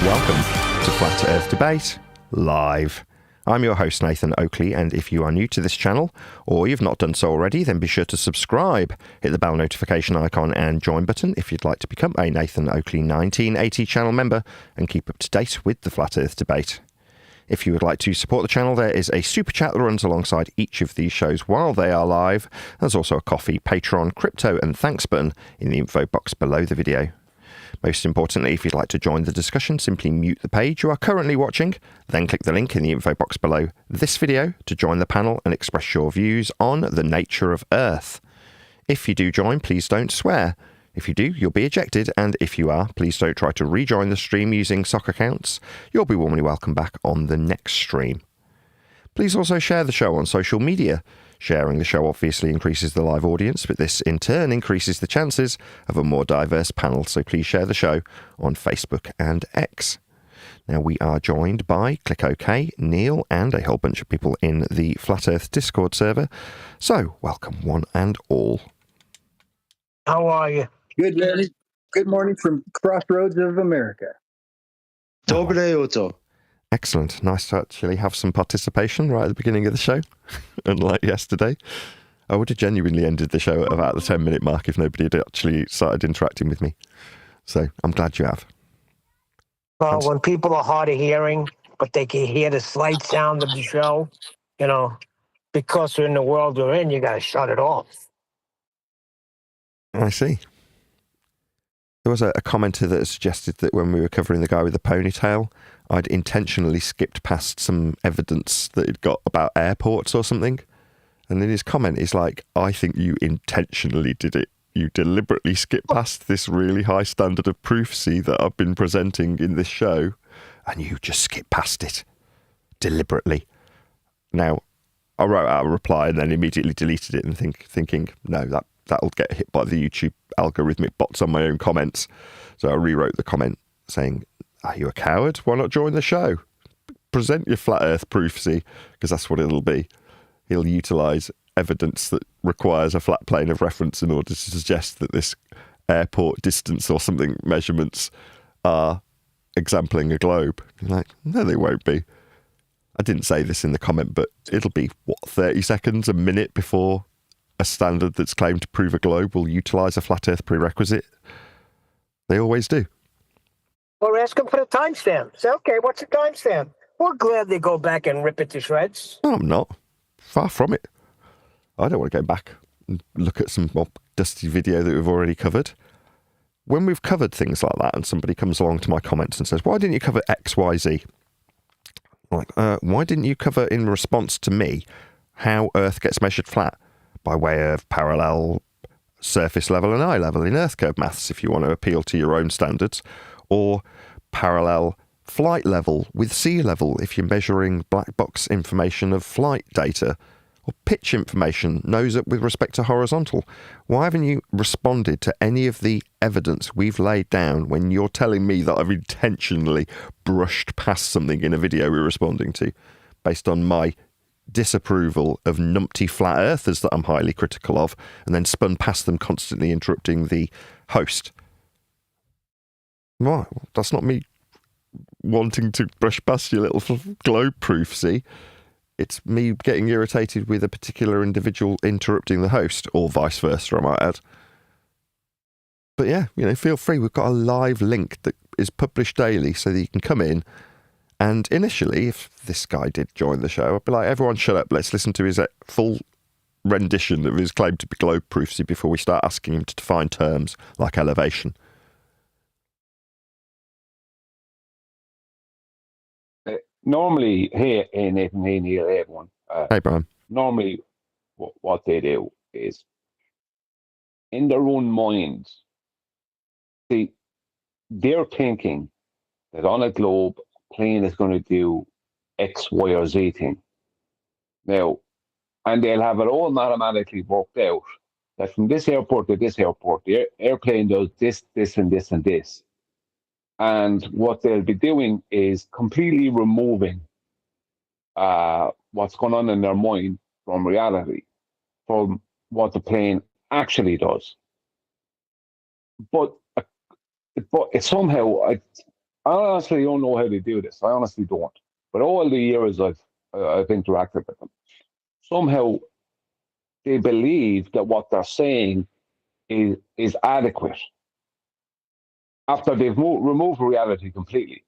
Welcome to Flat Earth Debate Live. I'm your host, Nathan Oakley, and if you are new to this channel, or you've not done so already, then be sure to subscribe, hit the bell notification icon and join button if you'd like to become a Nathan Oakley 1980 channel member and keep up to date with the Flat Earth Debate. If you would like to support the channel, there is a super chat that runs alongside each of these shows while they are live. There's also a coffee, Patreon, crypto and thanks button in the info box below the video. Most importantly, if you'd like to join the discussion, simply mute the page you are currently watching, then click the link in the info box below this video to join the panel and express your views on the nature of Earth. If you do join, please don't swear. If you do, you'll be ejected, and if you are, please don't try to rejoin the stream using sock accounts. You'll be warmly welcome back on the next stream. Please also share the show on social media. Sharing the show obviously increases the live audience, but this in turn increases the chances of a more diverse panel, so please share the show on Facebook and X. Now we are joined by Click OK, Neil, and a whole bunch of people in the Flat Earth Discord server. So, welcome one and all. How are you? Good morning. Good morning from Crossroads of America. Dobre Oto. Excellent. Nice to actually have some participation right at the beginning of the show, unlike yesterday. I would have genuinely ended the show at about the 10-minute mark if nobody had actually started interacting with me. So I'm glad you have. Well, when people are hard of hearing, but they can hear the slight sound of the show, you know, because we're in the world we're in, you got to shut it off. I see. There was a commenter that suggested that when we were covering the guy with the ponytail, I'd intentionally skipped past some evidence that he'd got about airports or something. And then his comment is like, I think you intentionally did it. You deliberately skipped past this really high standard of proofsy that I've been presenting in this show, and you just skipped past it. Deliberately. Now, I wrote out a reply and then immediately deleted it and thinking, no, that'll get hit by the YouTube algorithmic bots on my own comments. So I rewrote the comment saying, are you a coward? Why not join the show? Present your flat earth proofsy, because that's what it'll be. He'll utilise evidence that requires a flat plane of reference in order to suggest that this airport distance or something measurements are exempling a globe. You're like, no, they won't be. I didn't say this in the comment, but it'll be, 30 seconds, a minute before a standard that's claimed to prove a globe will utilise a flat earth prerequisite. They always do. Or ask them for the timestamp. Say, okay, what's the timestamp? We'll gladly go back and rip it to shreds. No, I'm not. Far from it. I don't want to go back and look at some more dusty video that we've already covered. When we've covered things like that and somebody comes along to my comments and says, why didn't you cover X, Y, Z? I'm like, why didn't you cover in response to me how Earth gets measured flat by way of parallel surface level and eye level in Earth curve maths if you want to appeal to your own standards, or parallel flight level with sea level if you're measuring black box information of flight data, or pitch information nose up with respect to horizontal? Why haven't you responded to any of the evidence we've laid down when you're telling me that I've intentionally brushed past something in a video we're responding to based on my disapproval of numpty flat earthers that I'm highly critical of, and then spun past them, constantly interrupting the host? Well, that's not me wanting to brush past your little globe proof, see? It's me getting irritated with a particular individual interrupting the host, or vice versa, I might add. But yeah, feel free. We've got a live link that is published daily so that you can come in. And initially, if this guy did join the show, I'd be like, everyone shut up. Let's listen to his full rendition of his claim to be globe proofsy before we start asking him to define terms like elevation. Normally, hey Nathan, hey Neil, hey everyone. Hey, Brian. Normally, what they do is, in their own minds, they're thinking that on a globe, plane is going to do X, Y, or Z thing. Now, and they'll have it all mathematically worked out that from this airport to this airport, the airplane does this, this, and this, and this. And what they'll be doing is completely removing what's going on in their mind from reality, from what the plane actually does. But it's somehow, I honestly don't know how they do this. I honestly don't. But all the years I've interacted with them, somehow they believe that what they're saying is adequate after they've removed reality completely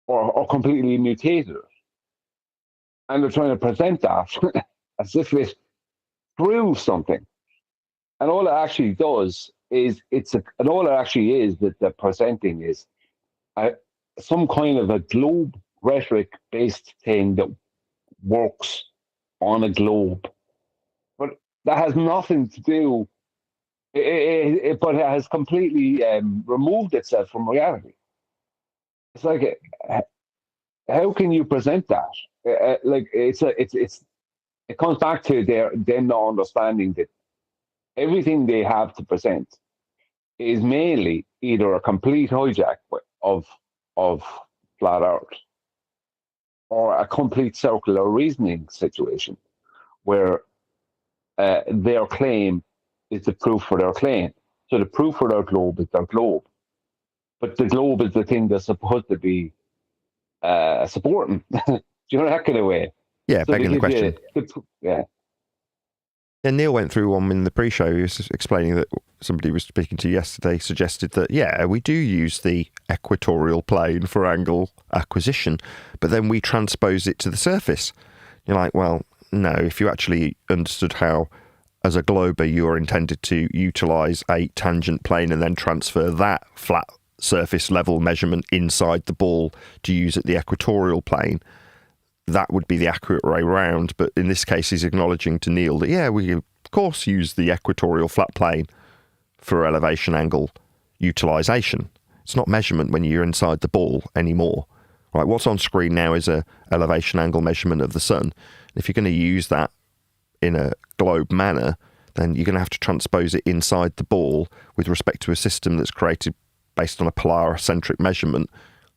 or completely mutated it. And they're trying to present that as if it proves something. And all it actually does is and all it actually is that they're presenting is some kind of a globe rhetoric based thing that works on a globe. But that has nothing to do, but it has completely removed itself from reality. It's like, how can you present that? Like it comes back to them not understanding that everything they have to present is mainly either a complete hijack of flat Earth or a complete circular reasoning situation where their claim is the proof for their claim. So the proof for their globe is their globe. But the globe is the thing that's supposed to be supporting. Do you know that kind of way? Yeah, So begging the question. Yeah. And Neil went through one in the pre-show. He was explaining that somebody was speaking to yesterday suggested that, yeah, we do use the equatorial plane for angle acquisition, but then we transpose it to the surface. You're like, well, no, if you actually understood how, as a glober, you are intended to utilise a tangent plane and then transfer that flat surface level measurement inside the ball to use at the equatorial plane, that would be the accurate way round. But in this case, he's acknowledging to Neil that, yeah, we of course use the equatorial flat plane for elevation angle utilisation. It's not measurement when you're inside the ball anymore. Right, what's on screen now is a elevation angle measurement of the sun. If you're going to use that in a globe manner, then you're going to have to transpose it inside the ball with respect to a system that's created based on a polar-centric measurement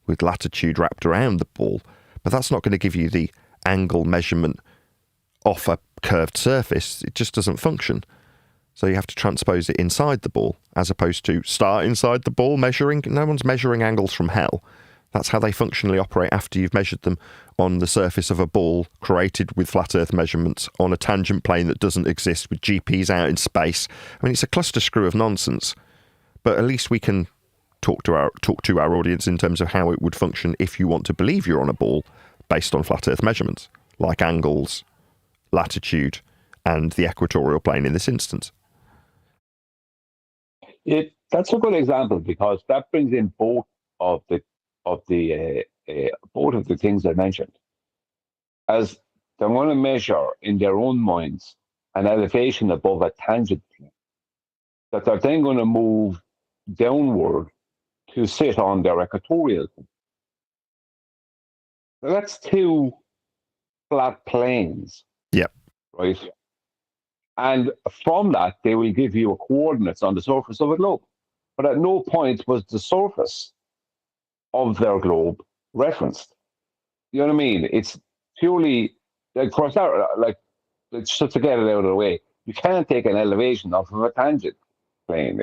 with latitude wrapped around the ball. But that's not going to give you the angle measurement off a curved surface. It just doesn't function. So you have to transpose it inside the ball, as opposed to start inside the ball measuring. No one's measuring angles from hell. That's how they functionally operate after you've measured them on the surface of a ball created with flat earth measurements on a tangent plane that doesn't exist with GPs out in space. I mean, it's a cluster screw of nonsense. But at least we can talk to our audience in terms of how it would function if you want to believe you're on a ball based on flat earth measurements, like angles, latitude, and the equatorial plane in this instance. That's a good example, because that brings in both of the things I mentioned. As they want to measure in their own minds an elevation above a tangent plane, that they're then going to move downward to sit on their equatorial. That's two flat planes. Yep. Right? And from that, they will give you coordinates on the surface of a globe. But at no point was the surface of their globe referenced. You know what I mean? It's purely, of course, like, just to get it out of the way, you can't take an elevation off of a tangent plane.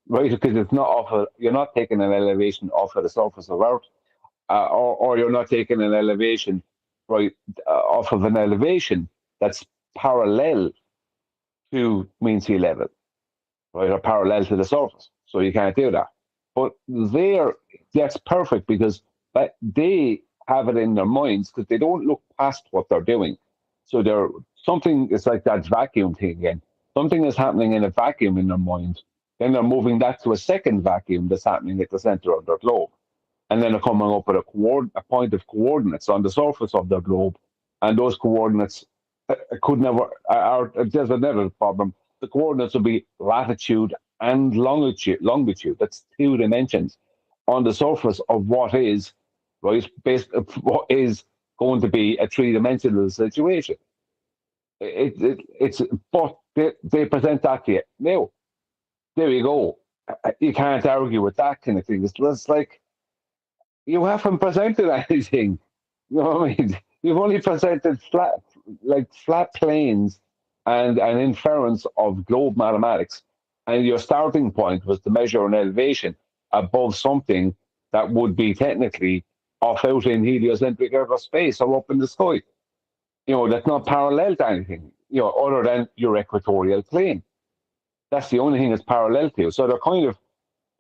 Right, because it's not you're not taking an elevation off of the surface of Earth, or you're not taking an elevation off of an elevation that's parallel to mean sea level, right, or parallel to the surface. So you can't do that. But that's perfect, because they have it in their minds, because they don't look past what they're doing. So it's like that vacuum thing again. Something is happening in a vacuum in their mind. Then they're moving that to a second vacuum that's happening at the center of their globe. And then they're coming up with a point of coordinates on the surface of their globe. And those coordinates there's another problem. The coordinates will be latitude and longitude. That's 2 dimensions on the surface of what is, right, what is going to be a 3-dimensional situation. But they present that to you. Now, there you go. You can't argue with that kind of thing. It's like, you haven't presented anything. You know what I mean? You've only presented flat planes and an inference of globe mathematics, and your starting point was to measure an elevation above something that would be technically off out in heliocentric outer space or up in the sky. That's not parallel to anything, other than your equatorial plane. That's the only thing that's parallel to. So they're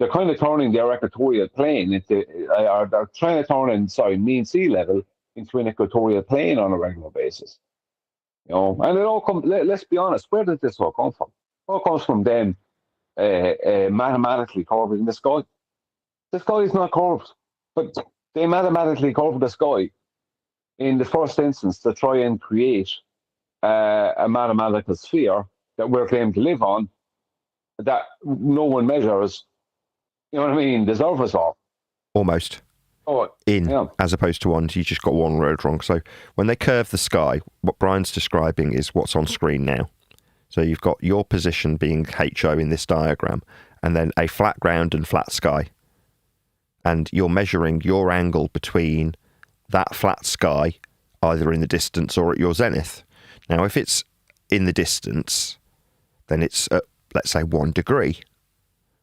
kind of turning their equatorial plane into, or they're trying to turn mean sea level into an equatorial plane on a regular basis. And it all comes. Let's be honest. Where did this all come from? It all comes from them mathematically curving the sky. The sky is not curved, but they mathematically curved the sky in the first instance to try and create a mathematical sphere that we're claiming to live on, that no one measures. You know what I mean? The surface of. Almost. As opposed to one, you just got one word wrong. So when they curve the sky, what Brian's describing is what's on screen now. So you've got your position being HO in this diagram, and then a flat ground and flat sky. And you're measuring your angle between that flat sky, either in the distance or at your zenith. Now, if it's in the distance, then it's at, let's say, 1 degree.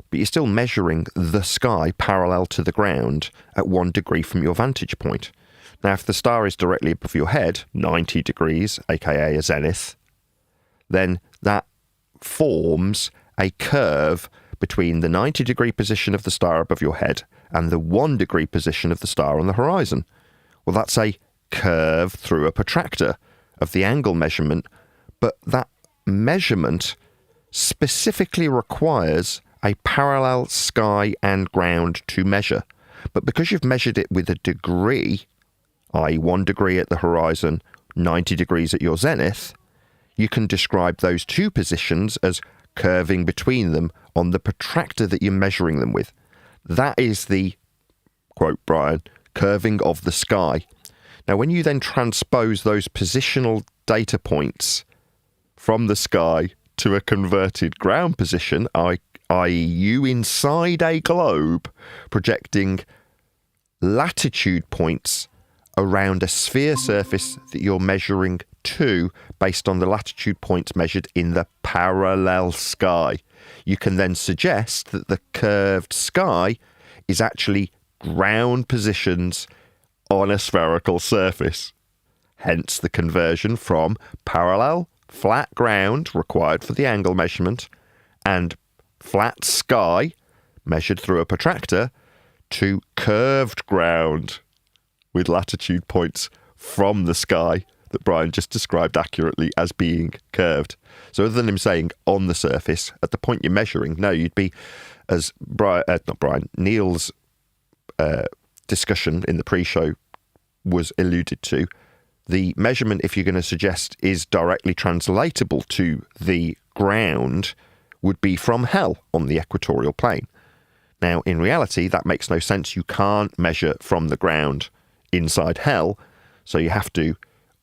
But you're still measuring the sky parallel to the ground at 1 degree from your vantage point. Now, if the star is directly above your head, 90 degrees, aka a zenith, then that forms a curve between the 90-degree position of the star above your head and the 1 degree position of the star on the horizon. Well, that's a curve through a protractor of the angle measurement, but that measurement specifically requires a parallel sky and ground to measure. But because you've measured it with a degree, i.e. 1 degree at the horizon, 90 degrees at your zenith, you can describe those two positions as curving between them on the protractor that you're measuring them with. That is the, quote Brian, curving of the sky. Now, when you then transpose those positional data points from the sky to a converted ground position, i.e. you inside a globe projecting latitude points around a sphere surface that you're measuring to based on the latitude points measured in the parallel sky, you can then suggest that the curved sky is actually ground positions on a spherical surface. Hence the conversion from parallel flat ground required for the angle measurement and flat sky measured through a protractor to curved ground with latitude points from the sky that Brian just described accurately as being curved. So other than him saying on the surface, at the point you're measuring, no, you'd be, as Neil's discussion in the pre-show was alluded to, the measurement, if you're going to suggest, is directly translatable to the ground, would be from hell on the equatorial plane. Now, in reality, that makes no sense. You can't measure from the ground inside hell, so you have to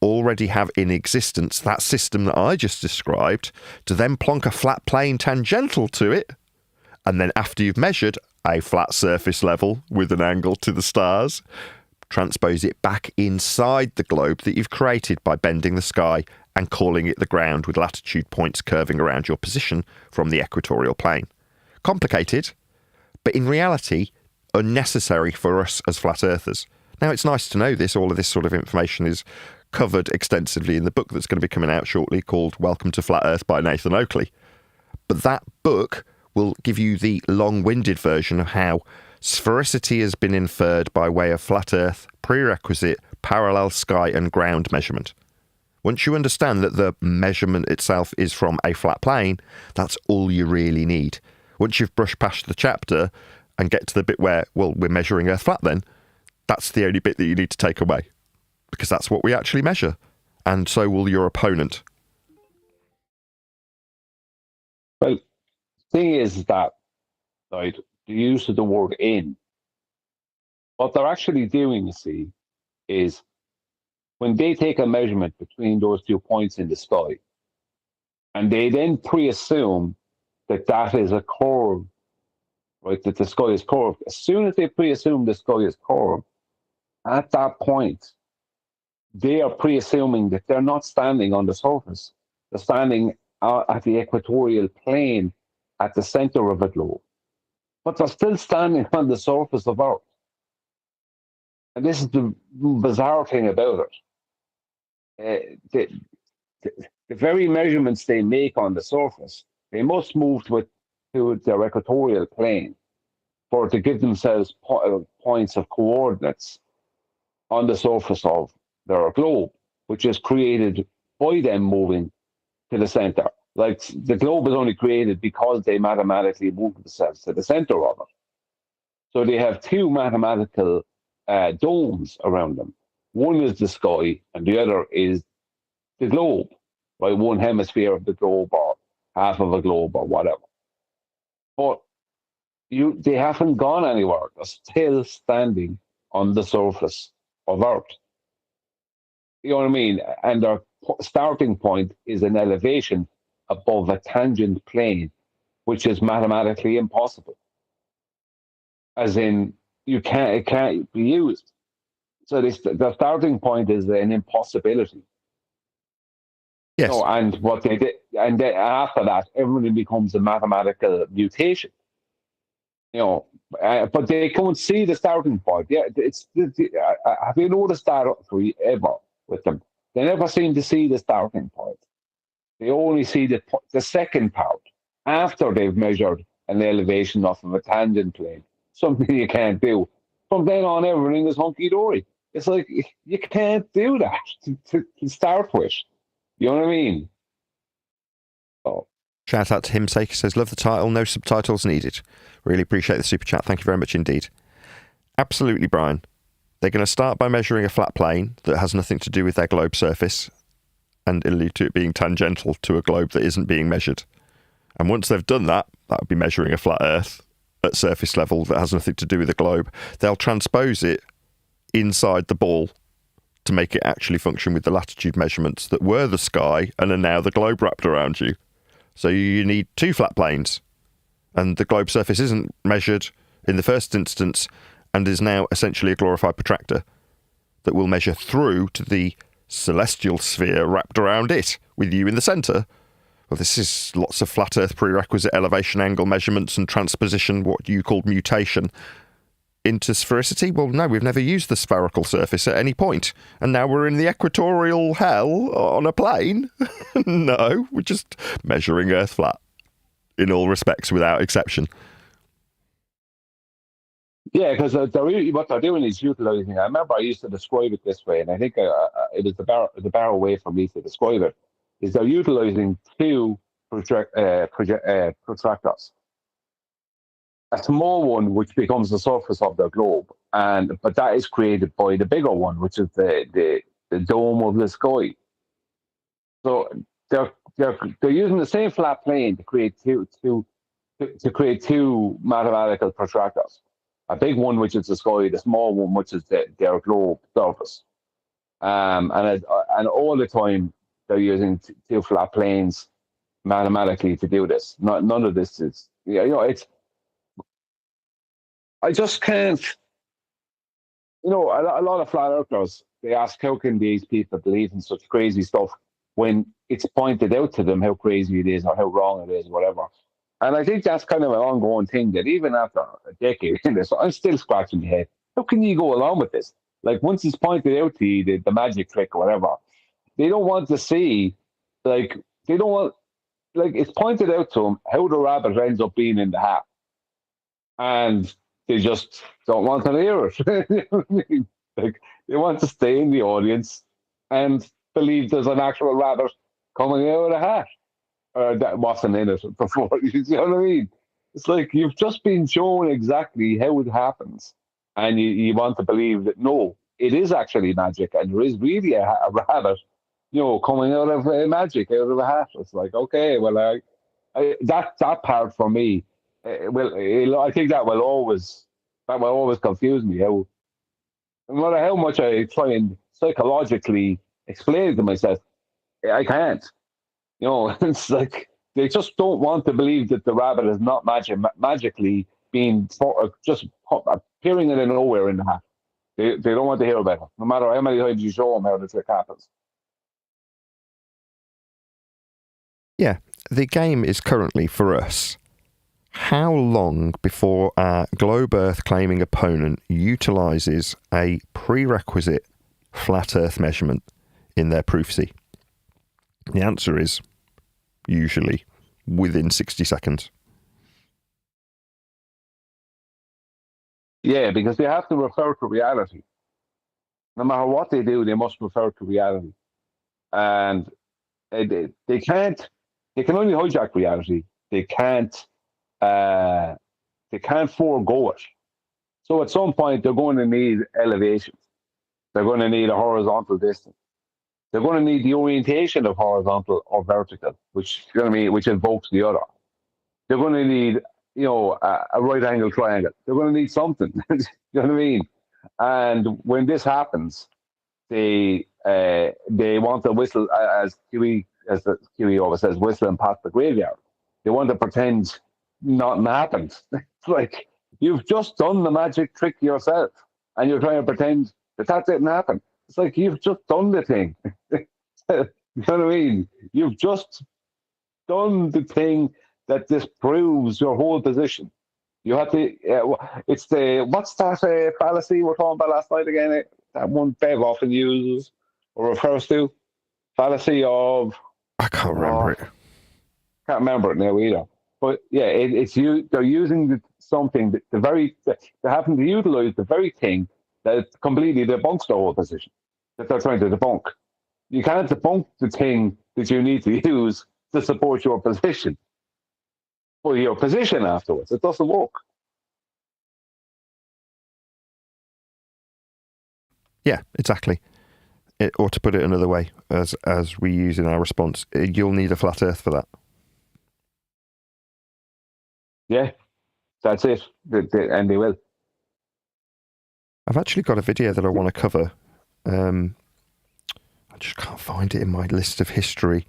already have in existence that system that I just described to then plonk a flat plane tangential to it, and then after you've measured a flat surface level with an angle to the stars, transpose it back inside the globe that you've created by bending the sky and calling it the ground with latitude points curving around your position from the equatorial plane. Complicated, but in reality, unnecessary for us as flat earthers. Now, it's nice to know this. All of this sort of information is covered extensively in the book that's going to be coming out shortly called Welcome to Flat Earth by Nathan Oakley. But that book will give you the long-winded version of how sphericity has been inferred by way of flat Earth, prerequisite, parallel sky and ground measurement. Once you understand that the measurement itself is from a flat plane, that's all you really need. Once you've brushed past the chapter and get to the bit where, well, we're measuring Earth flat then, that's the only bit that you need to take away. Because that's what we actually measure. And so will your opponent. Well, the thing is that, right, the use of the word in, what they're actually doing, you see, is when they take a measurement between those 2 points in the sky, and they then pre-assume that that is a curve, right, that the sky is curved. As soon as they pre-assume the sky is curved, at that point, they are pre-assuming that they're not standing on the surface. They're standing at the equatorial plane at the center of a globe. but they're still standing on the surface of Earth. And this is the bizarre thing about it. The very measurements they make on the surface, they must move to their equatorial plane for to give themselves points of coordinates on the surface of their globe, which is created by them moving to the center. Like the globe is only created because they mathematically move themselves to the center of it. So they have two mathematical domes around them. One is the sky, and the other is the globe, right? One hemisphere of the globe, or half of a globe, or whatever. But they haven't gone anywhere. They're still standing on the surface of Earth. You know what I mean? And their starting point is an elevation above a tangent plane, which is mathematically impossible. As in, it can't be used. So the starting point is an impossibility. Yes. No, and what they did, and then after that, everything becomes a mathematical mutation. You know, but they can't see the starting point. Yeah, have you noticed that ever with them? They never seem to see the starting point. They only see the second part after they've measured an elevation off of a tangent plane, something you can't do. From then on, everything is hunky-dory. It's like, you can't do that to start with. You know what I mean? Oh. Shout out to Himsake, says, love the title, no subtitles needed. Really appreciate the super chat. Thank you very much indeed. Absolutely, Brian. They're going to start by measuring a flat plane that has nothing to do with their globe surface and allude to it being tangential to a globe that isn't being measured. And once they've done that, that would be measuring a flat Earth at surface level that has nothing to do with the globe. They'll transpose it inside the ball to make it actually function with the latitude measurements that were the sky and are now the globe wrapped around you. So you need two flat planes. And the globe surface isn't measured in the first instance and is now essentially a glorified protractor that will measure through to the celestial sphere wrapped around it, with you in the centre. Well, this is lots of flat Earth prerequisite elevation angle measurements and transposition, what you called mutation, into sphericity. Well, no, we've never used the spherical surface at any point, and now we're in the equatorial hell on a plane. No, we're just measuring Earth flat in all respects without exception. Yeah, because what they're doing is utilizing. I remember I used to describe it this way, and I think it was the better way for me to describe it. Is they're utilizing two protractors. A small one, which becomes the surface of the globe, but that is created by the bigger one, which is the dome of the sky. So they're using the same flat plane to create two mathematical protractors. A big one, which is the sky, the small one, which is their globe surface. And all the time they're using two flat planes mathematically to do this. None of this is, it's. I just can't. A lot of flat earthers, they ask, how can these people believe in such crazy stuff when it's pointed out to them how crazy it is or how wrong it is, whatever. And I think that's kind of an ongoing thing that even after a decade in this, I'm still scratching my head. How can you go along with this? Like, once it's pointed out to you, the magic trick or whatever, they don't want to see, it's pointed out to them how the rabbit ends up being in the hat. And they just don't want to hear it. You know what I mean? Like, they want to stay in the audience and believe there's an actual rabbit coming out of the hat. That wasn't in it before. You know what I mean? It's like, you've just been shown exactly how it happens, and you want to believe that no, it is actually magic, and there is really a rabbit, coming out of magic, out of a hat. It's like, okay, well, that part for me, I think that will always confuse me. No matter how much I try and psychologically explain it to myself, I can't. It's like they just don't want to believe that the rabbit is not magically being just appearing out of nowhere in the hat. They don't want to hear about it, no matter how many times you show them how the trick happens. Yeah, the game is currently for us How long before our globe Earth claiming opponent utilises a prerequisite flat Earth measurement in their proofsy? The answer is usually within 60 seconds. Yeah, because they have to refer to reality. No matter what they do, they must refer to reality. And they can't, they can only hijack reality. They can't forego it. So at some point, they're going to need elevations. They're going to need a horizontal distance. They're going to need the orientation of horizontal or vertical, which invokes the other. They're going to need, a right angle triangle. They're going to need something. You know what I mean? And when this happens, they want to whistle, as the Kiwi always says, whistle and pat the graveyard. They want to pretend nothing happened. It's like, you've just done the magic trick yourself, and you're trying to pretend that didn't happen. It's like, you've just done the thing. You know what I mean? You've just done the thing that disproves your whole position. You have to. It's what's that fallacy we're talking about last night again? That one Bev often uses or refers to, fallacy of. I can't remember it. Can't remember it now either. But yeah, it's you. They're using something they're having to utilize the very thing that completely debunks the whole position that they're trying to debunk. You can't debunk the thing that you need to use to support your position. Well, your position afterwards, it doesn't work. Yeah, exactly. Or to put it another way, as we use in our response, you'll need a flat Earth for that. Yeah, that's it. And they will. I've actually got a video that I want to cover. I just can't find it in my list of history.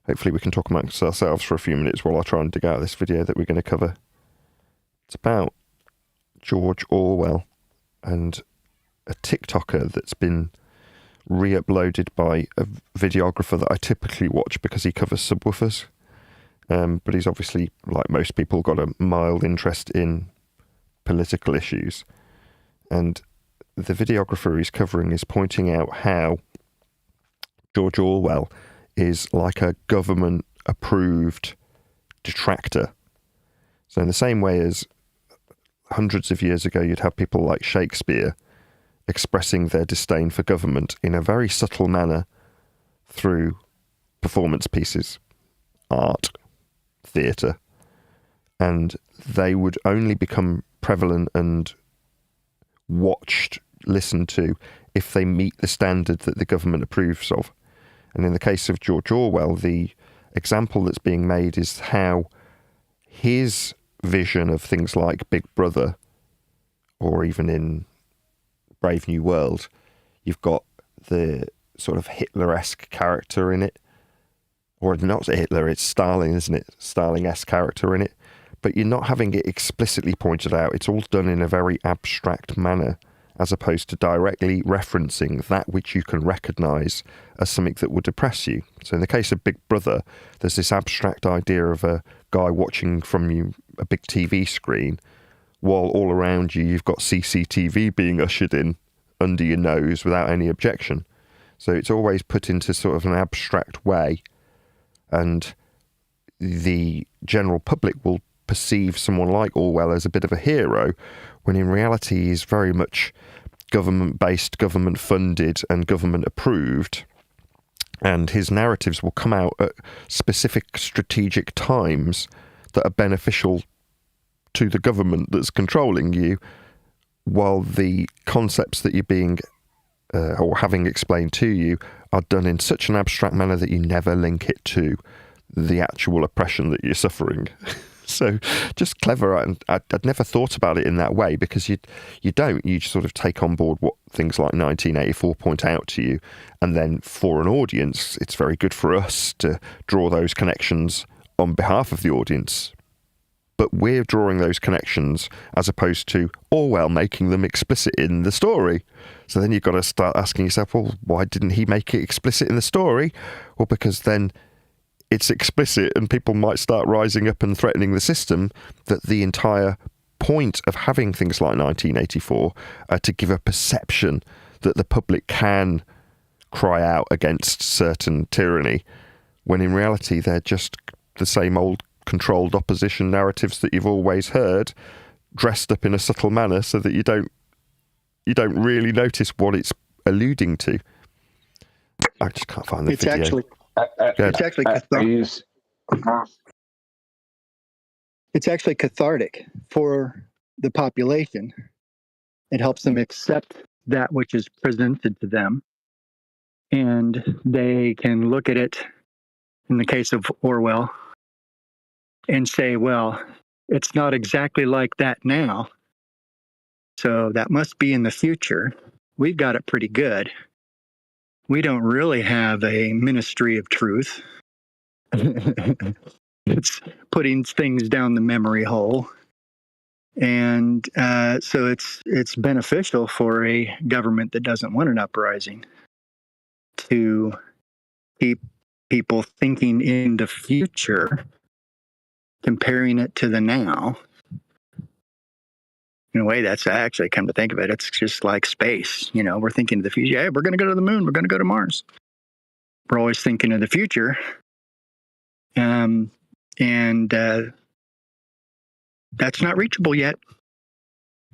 Hopefully we can talk amongst ourselves for a few minutes while I try and dig out this video that we're going to cover. It's about George Orwell and a TikToker that's been re-uploaded by a videographer that I typically watch because he covers subwoofers. But he's obviously, like most people, got a mild interest in political issues. And the videographer he's covering is pointing out how George Orwell is like a government-approved detractor. So in the same way as hundreds of years ago you'd have people like Shakespeare expressing their disdain for government in a very subtle manner through performance pieces, art, theatre, and they would only become prevalent and watched, listened to, if they meet the standard that the government approves of. And in the case of George Orwell, the example that's being made is how his vision of things like Big Brother, or even in Brave New World, you've got the sort of Hitler-esque character in it. Or not Hitler, it's Stalin, isn't it? Stalin-esque character in it. But you're not having it explicitly pointed out. It's all done in a very abstract manner, as opposed to directly referencing that which you can recognise as something that would depress you. So in the case of Big Brother, there's this abstract idea of a guy watching from you a big TV screen, while all around you you've got CCTV being ushered in under your nose without any objection. So it's always put into sort of an abstract way, and the general public will perceive someone like Orwell as a bit of a hero, when in reality he's very much government-based, government-funded and government-approved, and his narratives will come out at specific strategic times that are beneficial to the government that's controlling you, while the concepts that you're being or having explained to you are done in such an abstract manner that you never link it to the actual oppression that you're suffering. So just clever. And I'd never thought about it in that way, because you sort of take on board what things like 1984 point out to you, and then for an audience it's very good for us to draw those connections on behalf of the audience, but we're drawing those connections as opposed to Orwell making them explicit in the story. So then you've got to start asking yourself, well, why didn't he make it explicit in the story? Well, because then it's explicit and people might start rising up and threatening the system, that the entire point of having things like 1984 are to give a perception that the public can cry out against certain tyranny, when in reality they're just the same old controlled opposition narratives that you've always heard, dressed up in a subtle manner so that you don't really notice what it's alluding to. I just can't find the It's video. it's actually it's actually cathartic for the population. It helps them accept that which is presented to them, and they can look at it, in the case of Orwell, and say, well, it's not exactly like that now, so that must be in the future. We've got it pretty good. We don't really have a ministry of truth. It's putting things down the memory hole. And so it's beneficial for a government that doesn't want an uprising to keep people thinking in the future, comparing it to the now. In a way, that's actually, come to think of it, it's just like space. You know, we're thinking of the future. Hey, we're going to go to the moon. We're going to go to Mars. We're always thinking of the future. And that's not reachable yet.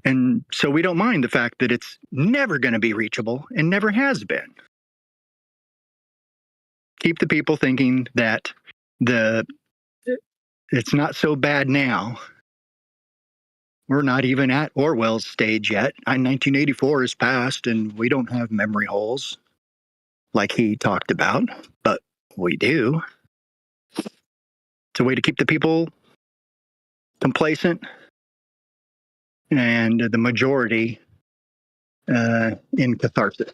And so we don't mind the fact that it's never going to be reachable and never has been. Keep the people thinking that it's not so bad now. We're not even at Orwell's stage yet. 1984 is past and we don't have memory holes like he talked about, but we do. It's a way to keep the people complacent and the majority in catharsis.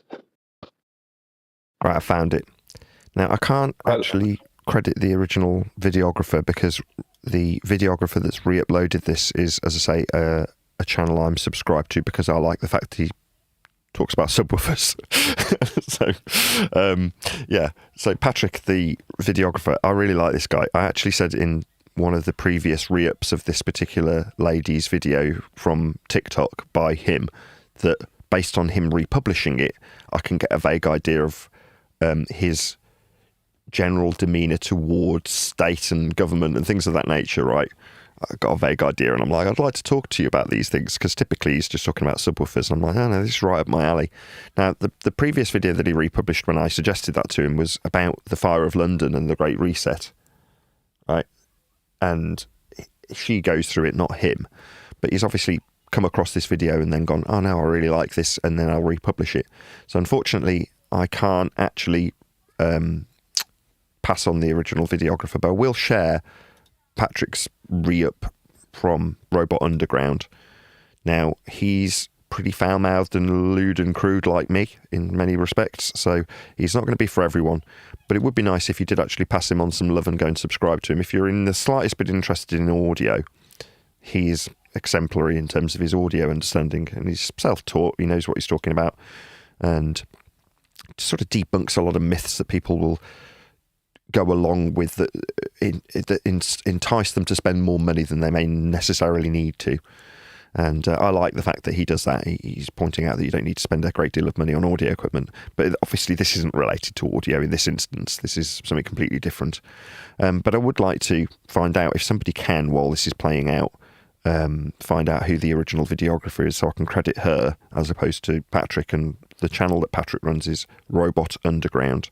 Right, I found it. Now, I can't actually credit the original videographer because the videographer that's re-uploaded this is, as I say, a channel I'm subscribed to because I like the fact he talks about subwoofers. So Patrick, the videographer, I really like this guy. I actually said in one of the previous re-ups of this particular lady's video from TikTok by him that based on him republishing it, I can get a vague idea of his general demeanour towards state and government and things of that nature, right? I got a vague idea and I'm like, I'd like to talk to you about these things because typically he's just talking about subwoofers. I'm like, oh no, this is right up my alley. Now, the previous video that he republished when I suggested that to him was about the fire of London and the Great Reset, right? And she goes through it, not him. But he's obviously come across this video and then gone, oh no, I really like this, and then I'll republish it. So unfortunately, I can't actually pass on the original videographer, but I will share Patrick's re-up from Robot Underground. Now, he's pretty foul-mouthed and lewd and crude like me in many respects, so he's not going to be for everyone, but it would be nice if you did actually pass him on some love and go and subscribe to him. If you're in the slightest bit interested in audio, he is exemplary in terms of his audio understanding, and he's self-taught, he knows what he's talking about, and sort of debunks a lot of myths that people will go along with that entice them to spend more money than they may necessarily need to. And I like the fact that he does that. He's pointing out that you don't need to spend a great deal of money on audio equipment. But obviously this isn't related to audio in this instance. This is something completely different. But I would like to find out if somebody can, while this is playing out, find out who the original videographer is so I can credit her as opposed to Patrick. And the channel that Patrick runs is Robot Underground.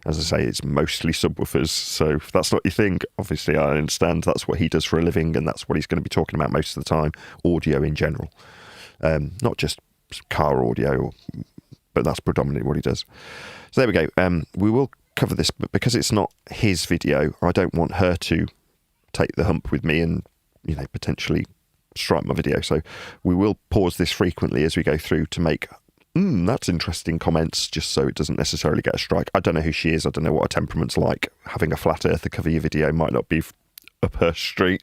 As I say, it's mostly subwoofers, so if that's not your thing, obviously I understand that's what he does for a living and that's what he's going to be talking about most of the time, audio in general. Not just car audio, but that's predominantly what he does. So there we go. We will cover this, but because it's not his video, I don't want her to take the hump with me and, you know, potentially strike my video. So we will pause this frequently as we go through to make that's interesting comments, just so it doesn't necessarily get a strike. I don't know who she is. I don't know what her temperament's like. Having a flat earther cover your video might not be up her street.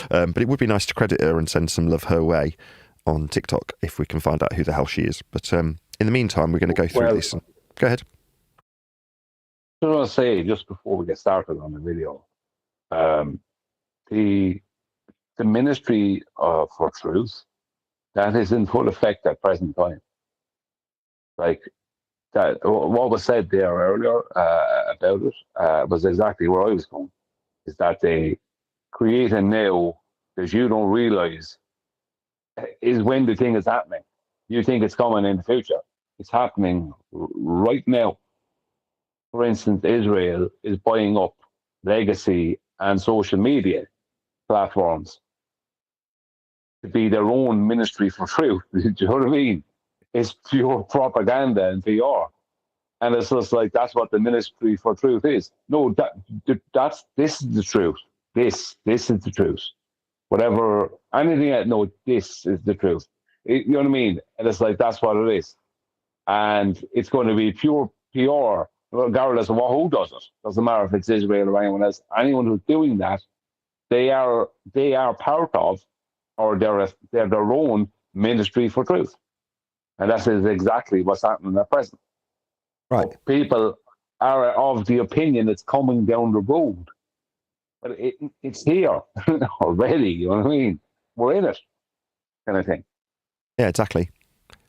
But it would be nice to credit her and send some love her way on TikTok if we can find out who the hell she is. But in the meantime, we're going to go through this. Go ahead. I want to say, just before we get started on the video, The ministry for truth, that is in full effect at present time. Like that, what was said there earlier about it was exactly where I was going. Is that they create a now that you don't realize is when the thing is happening. You think it's coming in the future. It's happening right now. For instance, Israel is buying up legacy and social media platforms to be their own ministry for truth. Do you know what I mean? It's pure propaganda and PR. And it's just like, that's what the ministry for truth is. No, this is the truth. This is the truth. Whatever, anything, no, this is the truth. You know what I mean? And it's like, that's what it is. And it's going to be pure PR, regardless of who does it. Doesn't matter if it's Israel or anyone else. Anyone who's doing that, they are part of, or they're their own ministry for truth. And that is exactly what's happening at present. Right. But people are of the opinion it's coming down the road. But it's here already, you know what I mean? We're in it, kind of thing. Yeah, exactly.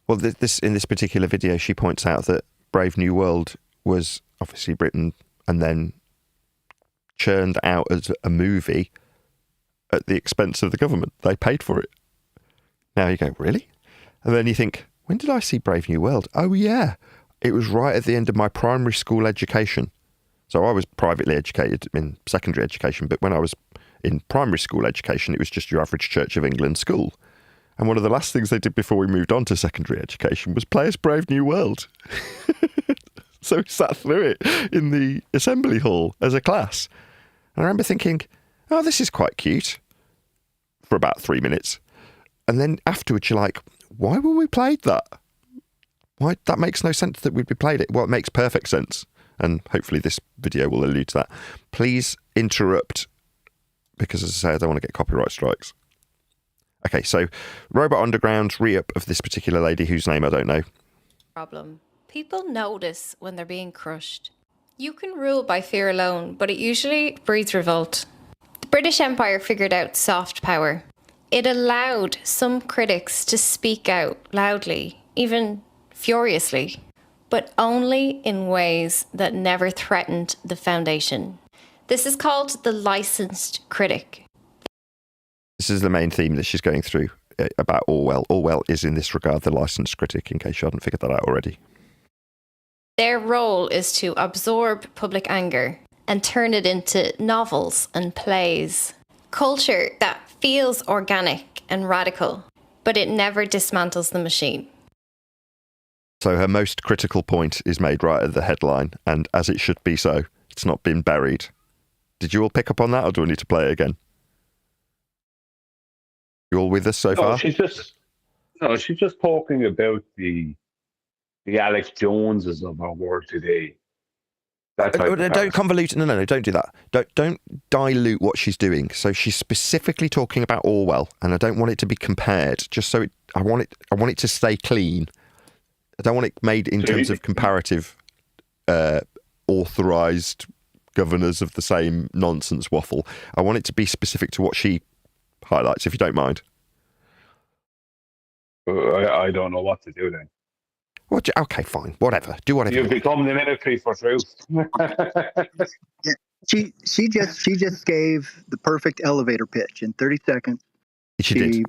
Well, in this particular video, she points out that Brave New World was obviously written and then churned out as a movie at the expense of the government. They paid for it. Now you go, really? And then you think, when did I see Brave New World? Oh, yeah. It was right at the end of my primary school education. So I was privately educated in secondary education, but when I was in primary school education, it was just your average Church of England school. And one of the last things they did before we moved on to secondary education was play us Brave New World. So we sat through it in the assembly hall as a class. And I remember thinking, oh, this is quite cute, for about 3 minutes. And then afterwards you're like, why were we played that? Why? That makes no sense that we'd be played it. Well, it makes perfect sense. And hopefully this video will allude to that. Please interrupt, because as I say, I don't want to get copyright strikes. Okay, so Robot Underground re-up of this particular lady whose name I don't know. Problem. People notice when they're being crushed. You can rule by fear alone, but it usually breeds revolt. The British Empire figured out soft power. It allowed some critics to speak out loudly, even furiously, but only in ways that never threatened the foundation. This is called the licensed critic. This is the main theme that she's going through about Orwell. Orwell is in this regard the licensed critic, in case you hadn't figured that out already. Their role is to absorb public anger and turn it into novels and plays. Culture that feels organic and radical, but it never dismantles the machine. So her most critical point is made right at the headline, and as it should be so, it's not been buried. Did you all pick up on that, or do I need to play it again? You all with us so far? She's just talking about the Alex Joneses of our world today. Don't convolute. No, don't do that. Don't dilute what she's doing. So she's specifically talking about Orwell, and I don't want it to be compared. Just so I want it to stay clean. I don't want it made in terms of comparative, authorised governors of the same nonsense waffle. I want it to be specific to what she highlights, if you don't mind. I don't know what to do then. Okay, fine. Whatever. Do whatever. You've become the military for truth. She just gave the perfect elevator pitch in 30 seconds. She did.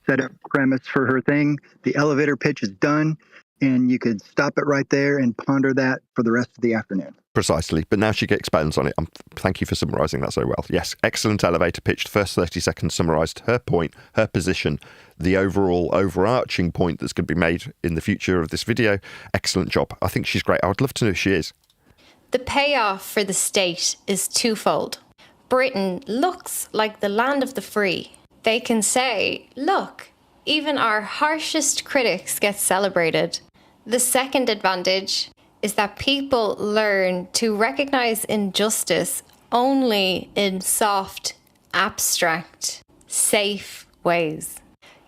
Set up premise for her thing. The elevator pitch is done, and you could stop it right there and ponder that for the rest of the afternoon. Precisely. But now she expands on it. Thank you for summarising that so well. Yes, excellent elevator pitch. The first 30 seconds summarised her point, her position, the overall overarching point that's going to be made in the future of this video. Excellent job. I think she's great. I would love to know who she is. The payoff for the state is twofold. Britain looks like the land of the free. They can say, look, even our harshest critics get celebrated. The second advantage is that people learn to recognize injustice only in soft, abstract, safe ways.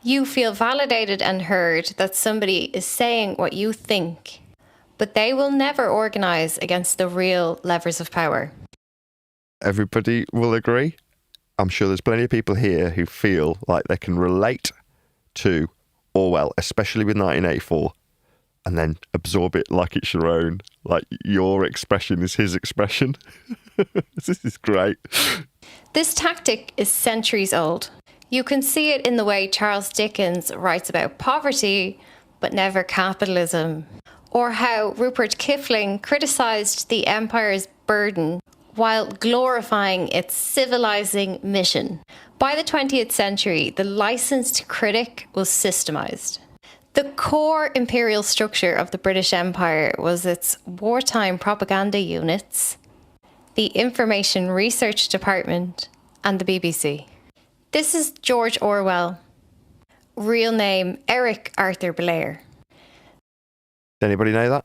You feel validated and heard that somebody is saying what you think, but they will never organize against the real levers of power. Everybody will agree. I'm sure there's plenty of people here who feel like they can relate to Orwell, especially with 1984, and then absorb it like it's your own. Like your expression is his expression. This is great. This tactic is centuries old. You can see it in the way Charles Dickens writes about poverty, but never capitalism, or how Rupert Kipling criticised the empire's burden while glorifying its civilizing mission. By the 20th century, the licensed critic was systemised. The core imperial structure of the British Empire was its wartime propaganda units, the Information Research Department, and the BBC. This is George Orwell. Real name, Eric Arthur Blair. Does anybody know that?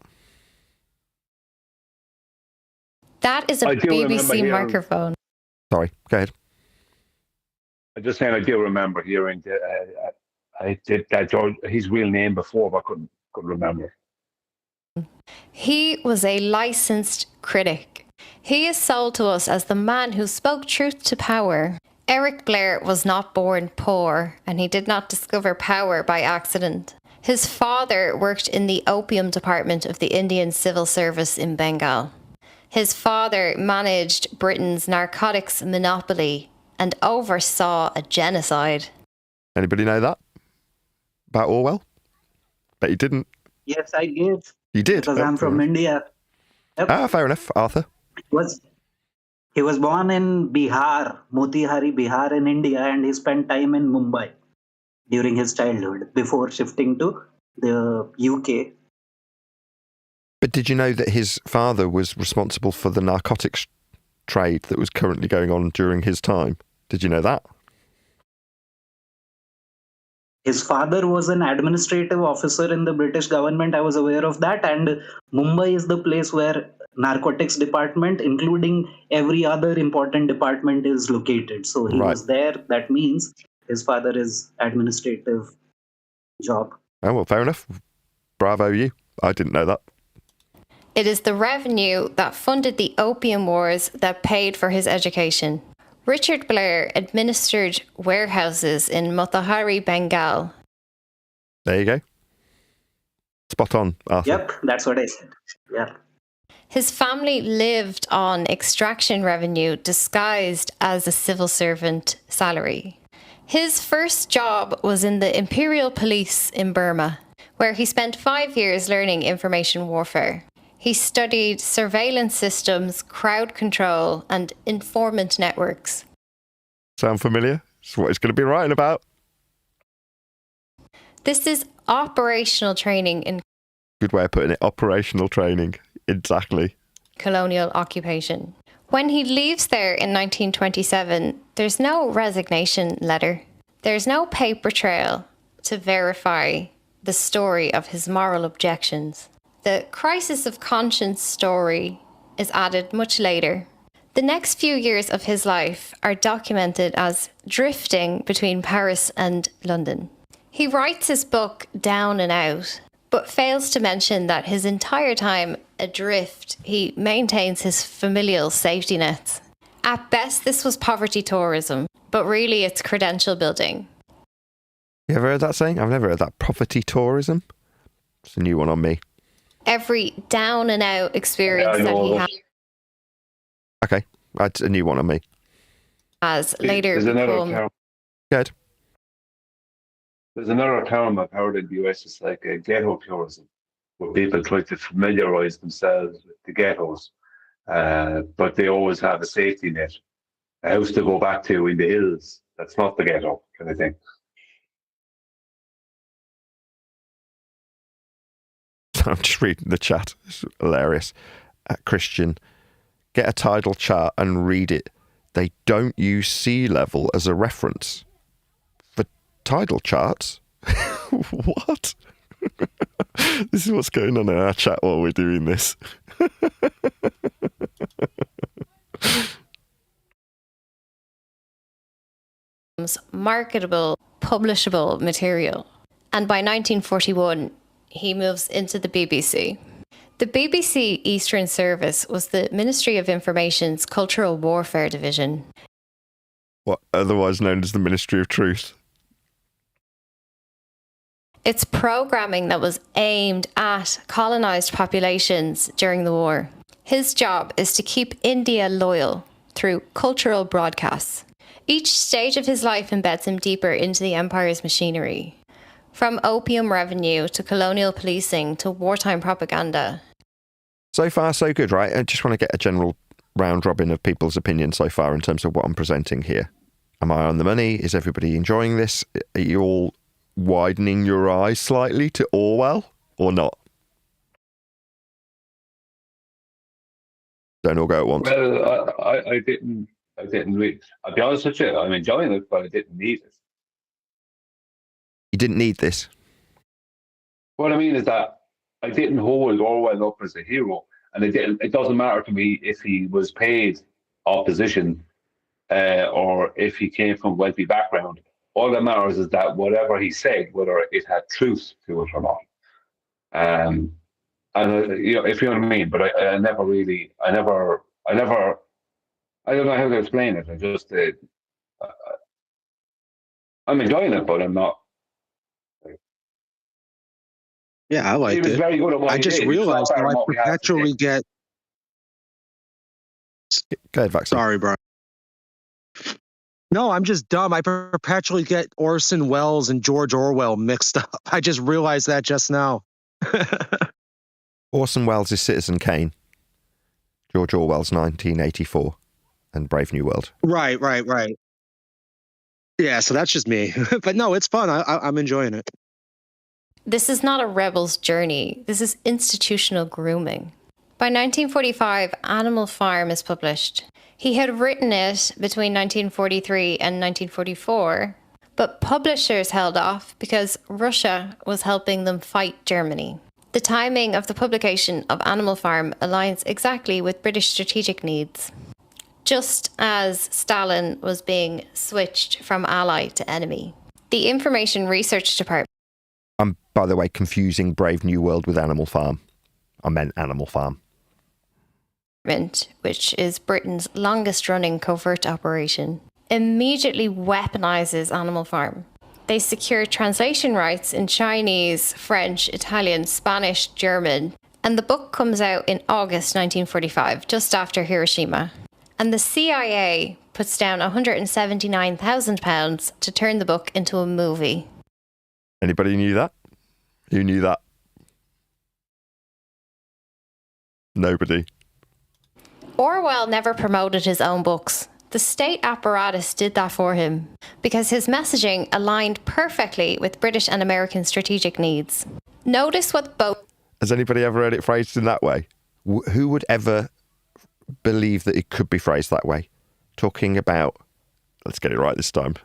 That is a I do remember BBC hearing- microphone. Sorry, go ahead. I'm just saying I do remember hearing I did that George, his real name before, but couldn't remember. He was a licensed critic. He is sold to us as the man who spoke truth to power. Eric Blair was not born poor, and he did not discover power by accident. His father worked in the opium department of the Indian Civil Service in Bengal. His father managed Britain's narcotics monopoly and oversaw a genocide. Anybody know that about Orwell? Bet you didn't. Yes, I did. You did? Because Oh, I'm from fair India. Yep. enough. Fair enough, Arthur. He was born in Bihar, Motihari, Bihar in India, and he spent time in Mumbai during his childhood before shifting to the UK. But did you know that his father was responsible for the narcotics trade that was currently going on during his time? Did you know that? His father was an administrative officer in the British government. I was aware of that. And Mumbai is the place where narcotics department, including every other important department, is located. So he Right. was there. That means his father is administrative job. Oh, well, fair enough. Bravo you. I didn't know that. It is the revenue that funded the opium wars that paid for his education. Richard Blair administered warehouses in Motihari, Bengal. There you go. Spot on, Arthur. Yep, that's what I said. Yeah. His family lived on extraction revenue disguised as a civil servant salary. His first job was in the Imperial Police in Burma, where he spent 5 years learning information warfare. He studied surveillance systems, crowd control, and informant networks. Sound familiar? It's what he's going to be writing about. This is operational training in Good way of putting it. Operational training. Exactly. colonial occupation. When he leaves there in 1927, there's no resignation letter. There's no paper trail to verify the story of his moral objections. The crisis of conscience story is added much later. The next few years of his life are documented as drifting between Paris and London. He writes his book Down and Out, but fails to mention that his entire time adrift, he maintains his familial safety nets. At best, this was poverty tourism, but really it's credential building. You ever heard that saying? I've never heard that. Poverty tourism. It's a new one on me. Every down and out experience Yeah, I that know he that. Okay. That's a new one on me. has later There's another become term. Good. There's another term I've heard in the US. It's like a ghetto tourism, where people try to familiarize themselves with the ghettos, but they always have a safety net, a house to go back to in the hills. That's not the ghetto, kind of thing. I'm just reading the chat. It's hilarious. Christian, get a tidal chart and read it. They don't use sea level as a reference for tidal charts. What? This is what's going on in our chat while we're doing this. marketable, publishable material. And by 1941, he moves into the BBC. The BBC Eastern Service was the Ministry of Information's Cultural Warfare Division. What, otherwise known as the Ministry of Truth? It's programming that was aimed at colonised populations during the war. His job is to keep India loyal through cultural broadcasts. Each stage of his life embeds him deeper into the empire's machinery. From opium revenue to colonial policing to wartime propaganda. So far, so good, right? I just want to get a general round robin of people's opinions so far in terms of what I'm presenting here. Am I on the money? Is everybody enjoying this? Are you all widening your eyes slightly to Orwell or not? Don't all go at once. Well, I didn't read. I'll be honest with you, I'm enjoying it, but I didn't need it. You didn't need this. What I mean is that I didn't hold Orwell up as a hero, and it doesn't matter to me if he was paid opposition or if he came from a wealthy background. All that matters is that whatever he said, whether it had truth to it or not. And if you know what I mean. But I don't know how to explain it. I just, I'm enjoying it, but I'm not. Yeah, I liked He was it. very good at what I he just did. realized that I perpetually get. Go ahead, Vaxon. Sorry, bro. No, I'm just dumb. I perpetually get Orson Welles and George Orwell mixed up. I just realized that just now. Orson Welles is Citizen Kane. George Orwell's 1984 and Brave New World. Right. Yeah, so that's just me. But no, it's fun. I'm enjoying it. This is not a rebel's journey. This is institutional grooming. By 1945, Animal Farm is published. He had written it between 1943 and 1944, but publishers held off because Russia was helping them fight Germany. The timing of the publication of Animal Farm aligns exactly with British strategic needs, just as Stalin was being switched from ally to enemy. The Information Research Department. I'm, by the way, confusing Brave New World with Animal Farm. I meant Animal Farm. Which is Britain's longest-running covert operation, immediately weaponizes Animal Farm. They secure translation rights in Chinese, French, Italian, Spanish, German, and the book comes out in August 1945, just after Hiroshima. And the CIA puts down £179,000 to turn the book into a movie. Anybody knew that? Who knew that? Nobody. Orwell never promoted his own books. The state apparatus did that for him because his messaging aligned perfectly with British and American strategic needs. Notice what both... Has anybody ever heard it phrased in that way? Who would ever believe that it could be phrased that way? Talking about... Let's get it right this time.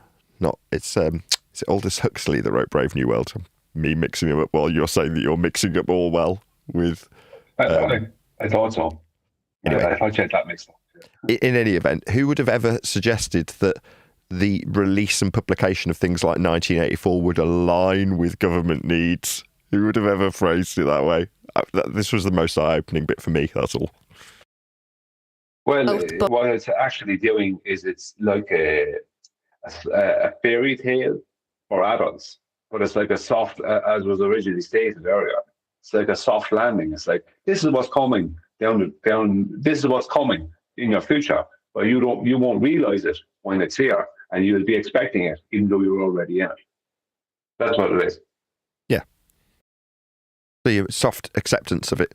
Is it Aldous Huxley that wrote Brave New World? Me mixing him up while you're saying that you're mixing up Orwell with... I thought so. Anyway. I thought you had that mixed up. In any event, who would have ever suggested that the release and publication of things like 1984 would align with government needs? Who would have ever phrased it that way? This was the most eye-opening bit for me, that's all. Well, what it's actually doing is it's like a fairy tale for adults, but it's like a soft, as was originally stated earlier, it's like a soft landing. It's like, this is what's coming down, this is what's coming in your future, but you won't realize it when it's here, and you'll be expecting it, even though you're already in it. That's what it is. Yeah. The soft acceptance of it.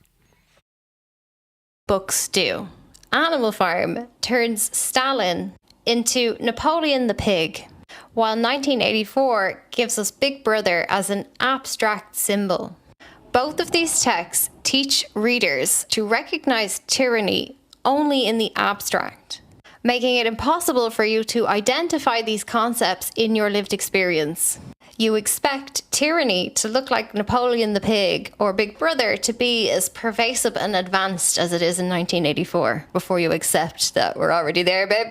books do. Animal Farm turns Stalin into Napoleon the Pig, while 1984 gives us Big Brother as an abstract symbol. Both of these texts teach readers to recognize tyranny only in the abstract, making it impossible for you to identify these concepts in your lived experience. You expect tyranny to look like Napoleon the Pig or Big Brother to be as pervasive and advanced as it is in 1984 before you accept that we're already there, babe.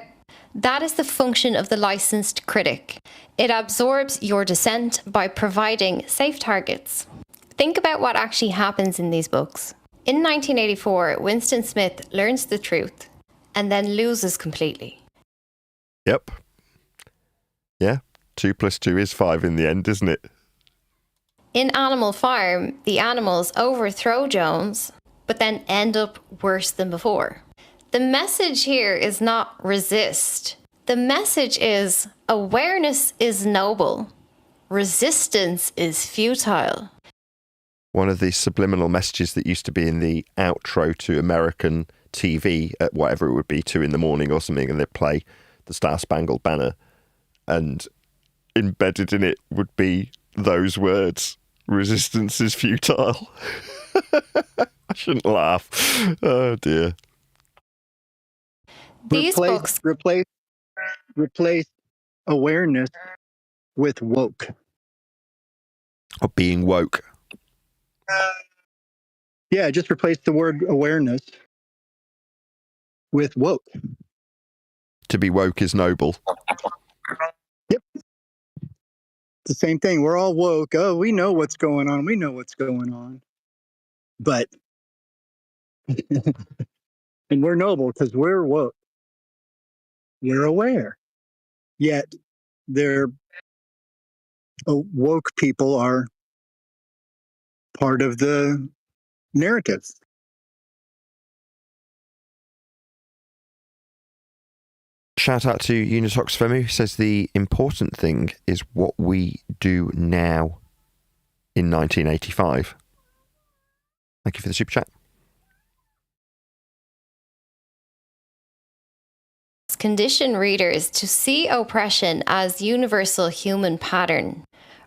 That is the function of the licensed critic. It absorbs your dissent by providing safe targets. Think about what actually happens in these books. In 1984, Winston Smith learns the truth and then loses completely. Yep. Yeah, 2 + 2 is 5 in the end, isn't it? In Animal Farm, the animals overthrow Jones, but then end up worse than before. The message here is not resist. The message is awareness is noble. Resistance is futile. One of the subliminal messages that used to be in the outro to American TV at whatever it would be, 2 in the morning or something, and they'd play the Star Spangled Banner, and embedded in it would be those words, resistance is futile. I shouldn't laugh. Oh dear. These books replace awareness with woke. Or being woke. Yeah, just replace the word awareness with woke. To be woke is noble. Yep. It's the same thing. We're all woke. Oh, we know what's going on. We know what's going on. But, and we're noble because we're woke. We're aware. Yet, woke people are part of the narrative. Shout out to Unitox Femu, who says the important thing is what we do now in 1985. Thank you for the super chat. Condition readers to see oppression as universal human pattern,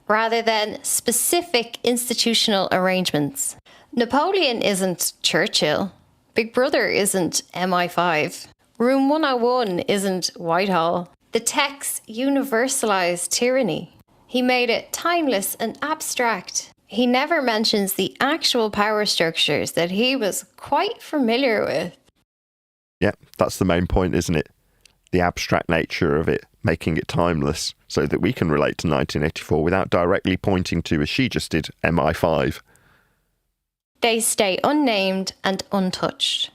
rather than specific institutional arrangements. Napoleon isn't Churchill. Big Brother isn't MI5. Room 101 isn't Whitehall. The text universalized tyranny. He made it timeless and abstract. He never mentions the actual power structures that he was quite familiar with. Yeah, that's the main point, isn't it? The abstract nature of it, making it timeless, so that we can relate to 1984 without directly pointing to, as she just did, MI5. They stay unnamed and untouched.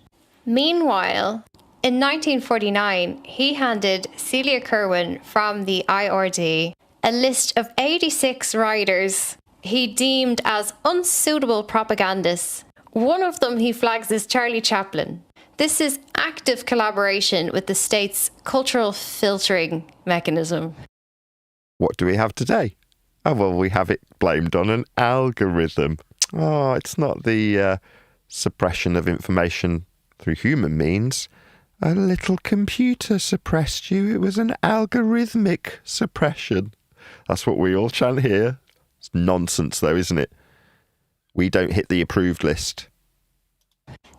Meanwhile, in 1949, he handed Celia Kirwan from the IRD a list of 86 writers he deemed as unsuitable propagandists. One of them he flags as Charlie Chaplin. This is active collaboration with the state's cultural filtering mechanism. What do we have today? Oh, well, we have it blamed on an algorithm. Oh, it's not the suppression of information through human means. A little computer suppressed you. It was an algorithmic suppression. That's what we all chant here. It's nonsense, though, isn't it? We don't hit the approved list.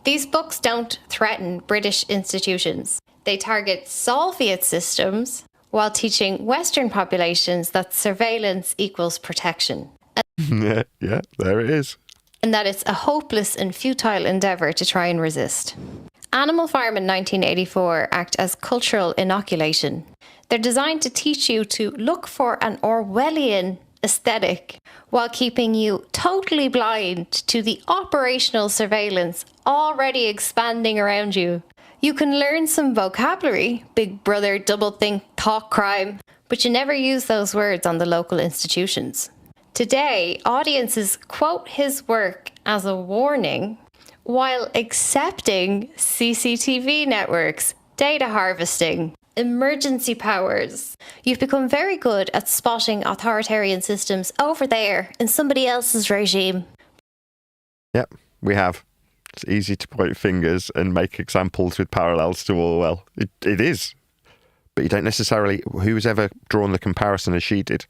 These books don't threaten British institutions. They target Soviet systems while teaching Western populations that surveillance equals protection. Yeah, there it is. And that it's a hopeless and futile endeavour to try and resist. Animal Farm in 1984 act as cultural inoculation. They're designed to teach you to look for an Orwellian aesthetic while keeping you totally blind to the operational surveillance already expanding around you. You can learn some vocabulary, Big Brother, doublethink, thought crime, but you never use those words on the local institutions. Today, audiences quote his work as a warning while accepting CCTV networks, data harvesting, emergency powers. You've become very good at spotting authoritarian systems over there in somebody else's regime. Yep, we have. It's easy to point fingers and make examples with parallels to Orwell. It is. But you don't necessarily... Who's ever drawn the comparison as she did?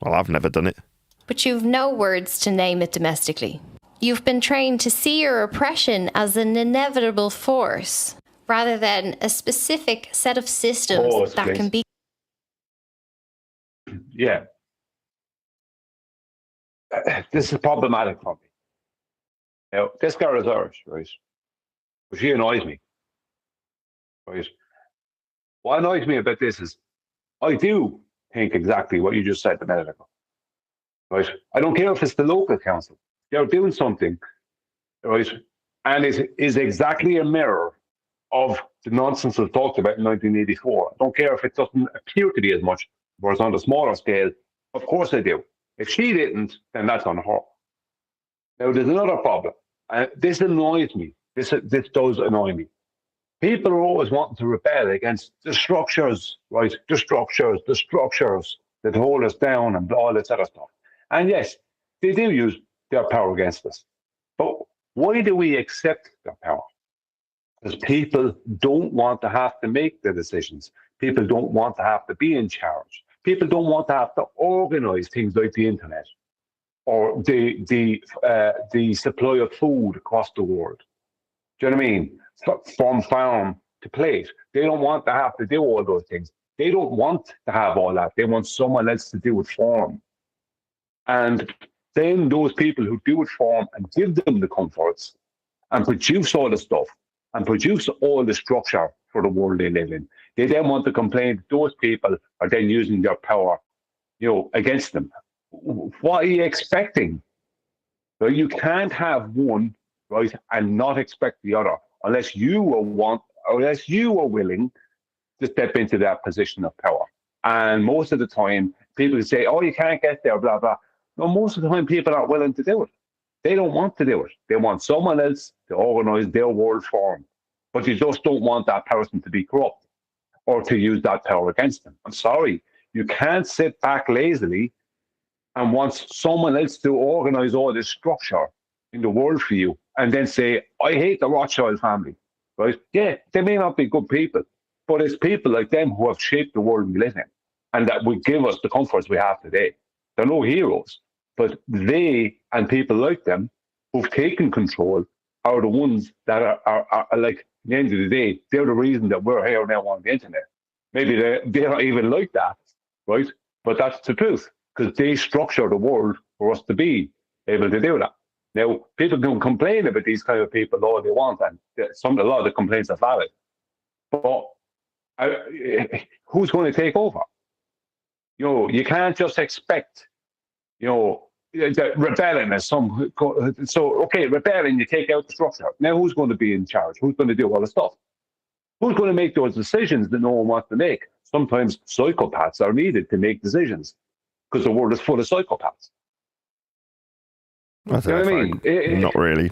Well, I've never done it. But you've no words to name it domestically. You've been trained to see your oppression as an inevitable force, rather than a specific set of systems that can be... Yeah. This is problematic for me. Now, this girl is Irish, right? But she annoys me, right? What annoys me about this is I do think exactly what you just said a minute ago, right? I don't care if it's the local council. They're doing something, right, And it is exactly a mirror of the nonsense that was talked about in 1984. I don't care if it doesn't appear to be as much, whereas on the smaller scale, of course I do. If she didn't, then that's on her. Now, there's another problem. This annoys me. This does annoy me. People are always wanting to rebel against the structures, right? The structures that hold us down and all this other stuff. And yes, they do use their power against us. But why do we accept their power? Because people don't want to have to make the decisions. People don't want to have to be in charge. People don't want to have to organize things like the internet or the supply of food across the world. Do you know what I mean? From farm to plate. They don't want to have to do all those things. They don't want to have all that. They want someone else to do it for them. And then those people who do it for them and give them the comforts and produce all the stuff and produce all the structure for the world they live in, they then want to complain that those people are then using their power, against them. What are you expecting? Well, you can't have one, right, and not expect the other unless you are willing to step into that position of power. And most of the time, people say, "Oh, you can't get there," blah blah. No, most of the time, people aren't willing to do it. They don't want to do it. They want someone else to organize their world for them. But you just don't want that person to be corrupt or to use that power against them. I'm sorry. You can't sit back lazily and want someone else to organize all this structure in the world for you and then say, "I hate the Rothschild family," right? Yeah, they may not be good people, but it's people like them who have shaped the world we live in and that would give us the comforts we have today. They're no heroes, but they and people like them who've taken control are the ones that are like, at the end of the day, they're the reason that we're here now on the internet. Maybe they're not even like that, right? But that's the truth, because they structure the world for us to be able to do that. Now, people can complain about these kind of people all they want, and a lot of the complaints are valid. But who's going to take over? You can't just expect, rebelling as some. So, okay, rebelling, you take out the structure. Now, who's going to be in charge? Who's going to do all the stuff? Who's going to make those decisions that no one wants to make? Sometimes psychopaths are needed to make decisions because the world is full of psychopaths. I mean? Not really.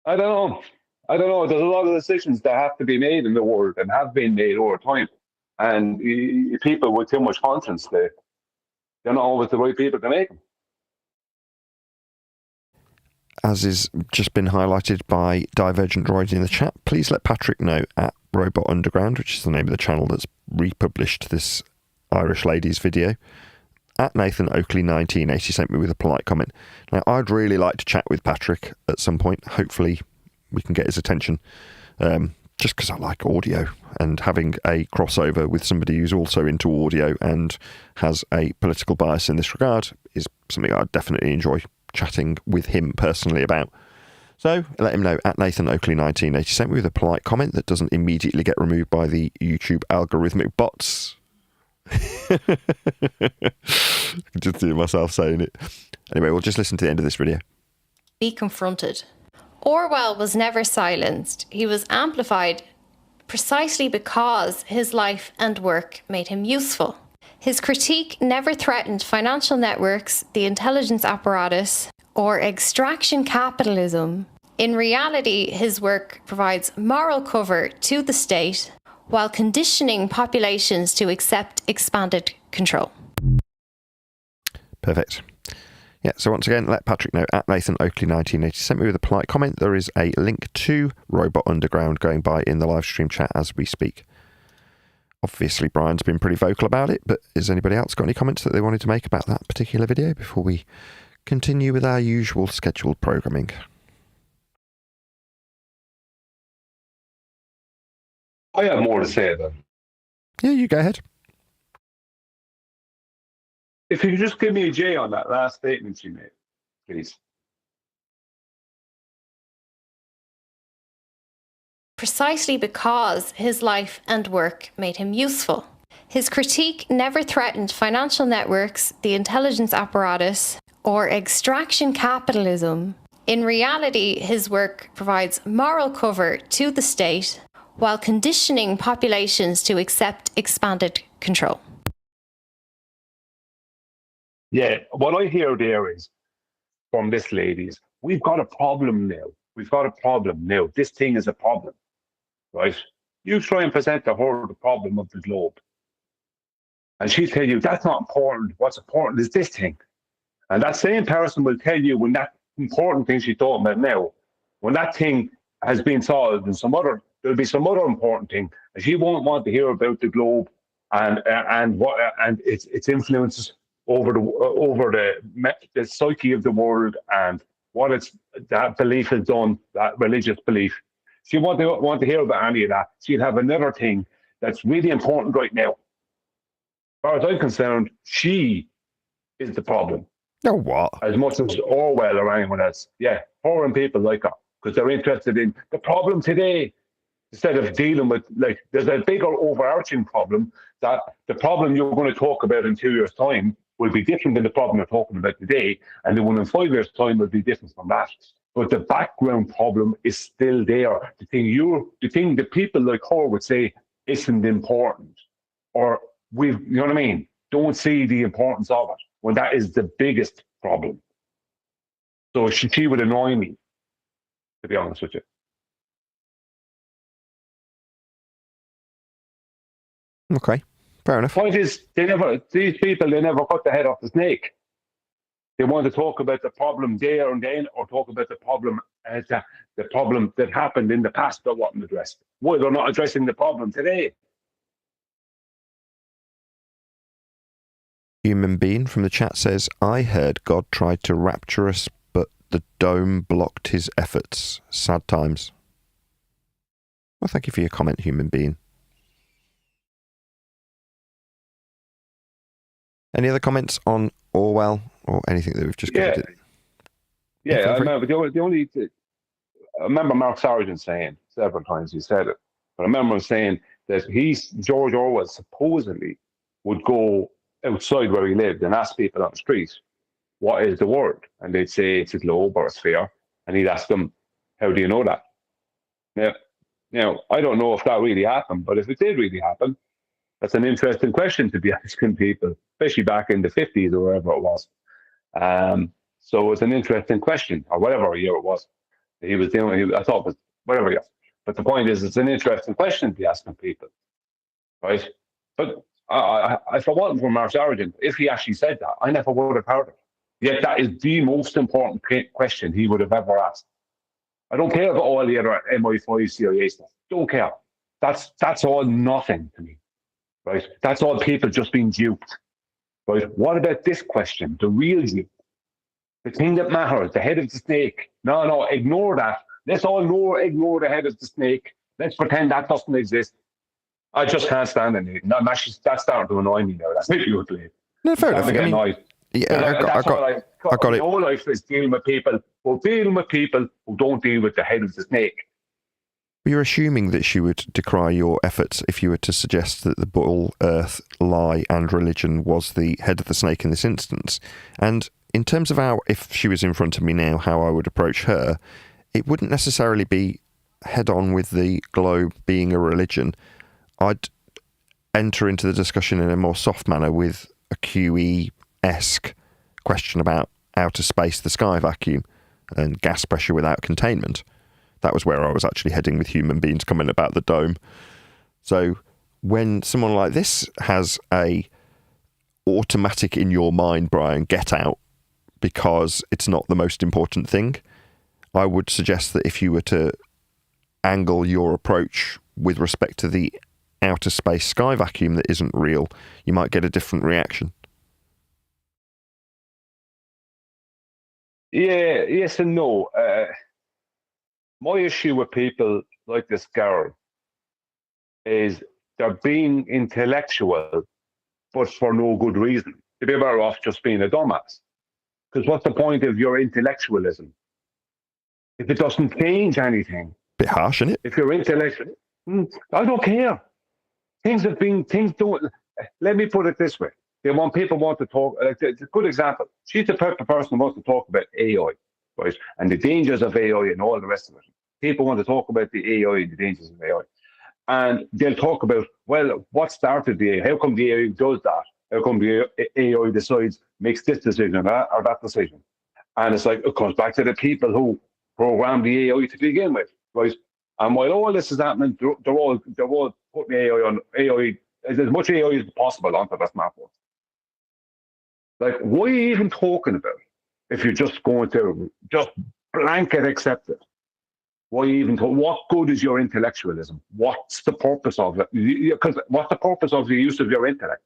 I don't know. There's a lot of decisions that have to be made in the world and have been made over time. And people with too much conscience, they're not always the right people to make them. As is just been highlighted by Divergent Droid in the chat, please let Patrick know at Robot Underground, which is the name of the channel that's republished this Irish lady's video. At Nathan Oakley 1980 sent me with a polite comment. Now, I'd really like to chat with Patrick at some point. Hopefully we can get his attention, just because I like audio, and having a crossover with somebody who's also into audio and has a political bias in this regard is something I'd definitely enjoy chatting with him personally about. So let him know at Nathan Oakley 1980 sent me with a polite comment that doesn't immediately get removed by the YouTube algorithmic bots. I can just hear myself saying it. Anyway, we'll just listen to the end of this video. Be confronted. Orwell was never silenced. He was amplified precisely because his life and work made him useful. His critique never threatened financial networks, the intelligence apparatus, or extraction capitalism. In reality, his work provides moral cover to the state while conditioning populations to accept expanded control. Perfect. Yeah, so once again, let Patrick know at Nathan Oakley 1980 sent me with a polite comment. There is a link to Robot Underground going by in the live stream chat as we speak. Obviously, Brian's been pretty vocal about it, but has anybody else got any comments that they wanted to make about that particular video before we continue with our usual scheduled programming? I have more to say then. Yeah, you go ahead. If you could just give me a J on that last statement you made, please. Precisely because his life and work made him useful. His critique never threatened financial networks, the intelligence apparatus, or extraction capitalism. In reality, his work provides moral cover to the state while conditioning populations to accept expanded control. Yeah, what I hear there is from this lady is, we've got a problem now. We've got a problem now. This thing is a problem, right? You try and present to her the problem of the globe. And she'll tell you, that's not important. What's important is this thing. And that same person will tell you when that important thing she's talking about now, when that thing has been solved and there'll be some other important thing, and she won't want to hear about the globe and its influences over the psyche of the world and what that belief has done, that religious belief. She won't want to hear about any of that. She'll have another thing that's really important right now. As far as I'm concerned, she is the problem. Oh, what? As much as Orwell or anyone else. Yeah, her and people like her, because they're interested in the problem today instead of dealing with, like, there's a bigger overarching problem that the problem you're going to talk about in 2 years' time will be different than the problem you're talking about today, and the one in 5 years' time will be different from that. But the background problem is still there. The thing the people like her would say isn't important, or you know what I mean? Don't see the importance of it, when that is the biggest problem. So she would annoy me, to be honest with you. Okay, fair enough. Point is, these people never cut the head off the snake. They want to talk about the problem there and then, or talk about the problem the problem that happened in the past that wasn't addressed. Why they're not addressing the problem today? Human Being from the chat says, I heard God tried to rapture us, but the dome blocked his efforts. Sad times. Well, thank you for your comment, Human Being. Any other comments on Orwell or anything that we've just covered? Yeah, I remember I remember Mark Sargent saying several times, he said it, but I remember him saying that George Orwell supposedly would go outside where he lived and ask people on the street, what is the world? And they'd say it's a globe or a sphere. And he'd ask them, how do you know that? Now, I don't know if that really happened, but if it did really happen, that's an interesting question to be asking people, especially back in the 50s or wherever it was. So it's an interesting question, or whatever year it was. He was doing, I thought it was whatever year. But the point is, it's an interesting question to be asking people, right? But if it wasn't for Mark Sargent, if he actually said that, I never would have heard it. Yet that is the most important question he would have ever asked. I don't care about all the other MI5 CIA stuff. Don't care. That's all nothing to me, right? That's all people just being duped, right? What about this question, the real dupe? The thing that matters, the head of the snake. No, ignore that. Let's all ignore the head of the snake. Let's pretend that doesn't exist. I just can't stand it. That's starting to annoy me now. That's maybe ugly. No, fair enough. I mean, yeah, I got it. My whole life is dealing with people who don't deal with the head of the snake. You're assuming that she would decry your efforts if you were to suggest that the bull, earth, lie, and religion was the head of the snake in this instance. And in terms of if she was in front of me now, how I would approach her, it wouldn't necessarily be head on with the globe being a religion. I'd enter into the discussion in a more soft manner with a QE-esque question about outer space, the sky vacuum, and gas pressure without containment. That was where I was actually heading with Human Beings coming about the dome. So when someone like this has a automatic in your mind, Brian, get out, because it's not the most important thing, I would suggest that if you were to angle your approach with respect to the outer space sky vacuum that isn't real, you might get a different reaction. Yeah, yes and no. My issue with people like this girl is they're being intellectual, but for no good reason. They'd be better off just being a dumbass. Because what's the point of your intellectualism if it doesn't change anything? Bit harsh, isn't it? If you're intellectual, I don't care. Things don't. Let me put it this way: people want to talk. It's a good example. She's the type of person who wants to talk about AI. right? And the dangers of AI and all the rest of it. People want to talk about the AI and the dangers of AI. And they'll talk about, well, what started the AI? How come the AI does that? How come the AI decides, makes this decision or that decision? And it's like, it comes back to the people who programmed the AI to begin with, right? And while all this is happening, they're all putting AI, as much AI as possible onto their smartphone. Like, what are you even talking about if you're just going to just blanket accept it? What good is your intellectualism? What's the purpose of it? Because what's the purpose of the use of your intellect?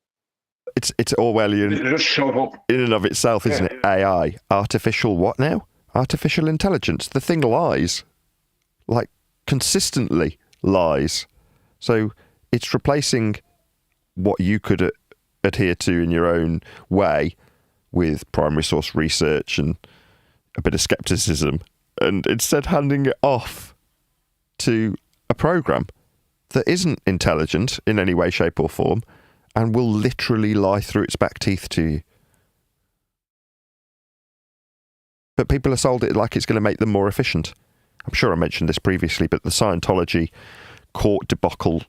It's Orwellian Just shut up. in and of itself, isn't it? AI, artificial what now? Artificial intelligence. The thing lies, like consistently lies. So it's replacing what you could adhere to in your own way with primary source research and a bit of skepticism, and instead handing it off to a program that isn't intelligent in any way, shape or form and will literally lie through its back teeth to you. But people are sold it like it's going to make them more efficient. I'm sure I mentioned this previously, but the Scientology court debacle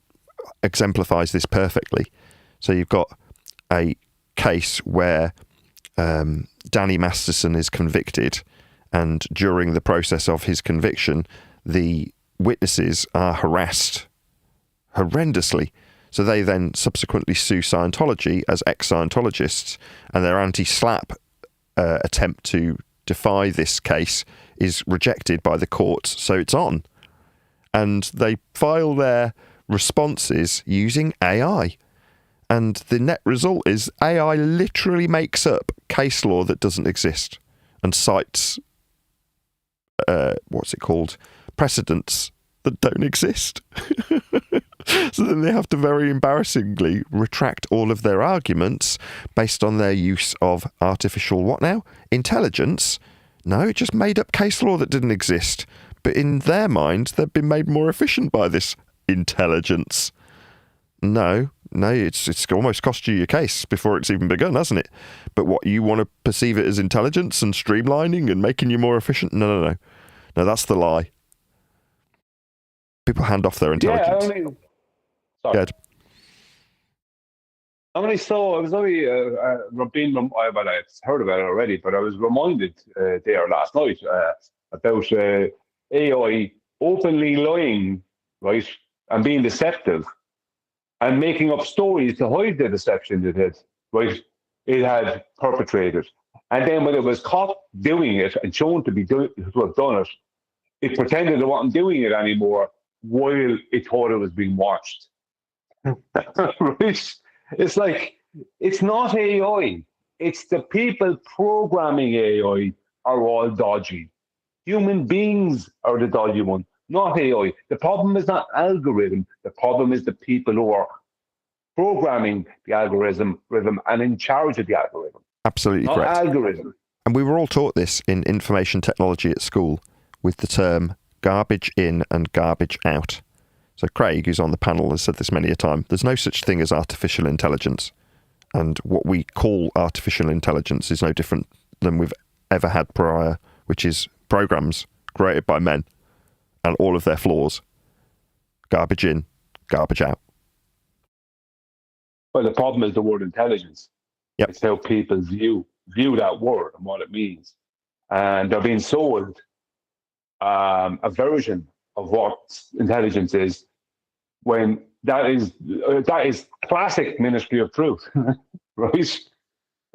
exemplifies this perfectly. So you've got a case where Danny Masterson is convicted, and during the process of his conviction, the witnesses are harassed horrendously. So they then subsequently sue Scientology as ex-Scientologists, and their anti-SLAPP attempt to defy this case is rejected by the courts, so it's on. And they file their responses using AI. And the net result is AI literally makes up case law that doesn't exist and cites, precedents that don't exist. So then they have to very embarrassingly retract all of their arguments based on their use of artificial what now? Intelligence? No, it just made up case law that didn't exist. But in their mind, they've been made more efficient by this intelligence. No, it's almost cost you your case before it's even begun, hasn't it? But what, you want to perceive it as intelligence and streamlining and making you more efficient? No. No, that's the lie. People hand off their intelligence. Yeah, sorry. I heard about it already, but I was reminded there last night about AI openly lying, right, and being deceptive and making up stories to hide the deception it had perpetrated. And then when it was caught doing it and shown to have done it, it pretended it wasn't doing it anymore while it thought it was being watched. Right? It's like, it's not AI. It's the people programming AI are all dodgy. Human beings are the dodgy one, not AI. The problem is not algorithm. The problem is the people who are programming the algorithm and in charge of the algorithm. Absolutely not correct. Algorithm. And we were all taught this in information technology at school with the term garbage in and garbage out. So Craig, who's on the panel, has said this many a time. There's no such thing as artificial intelligence. And what we call artificial intelligence is no different than we've ever had prior, which is programs created by men and all of their flaws. Garbage in, garbage out. Well, the problem is the word intelligence. Yep. It's how people view that word and what it means. And they're being sold a version of what intelligence is, when that is classic Ministry of Truth, right?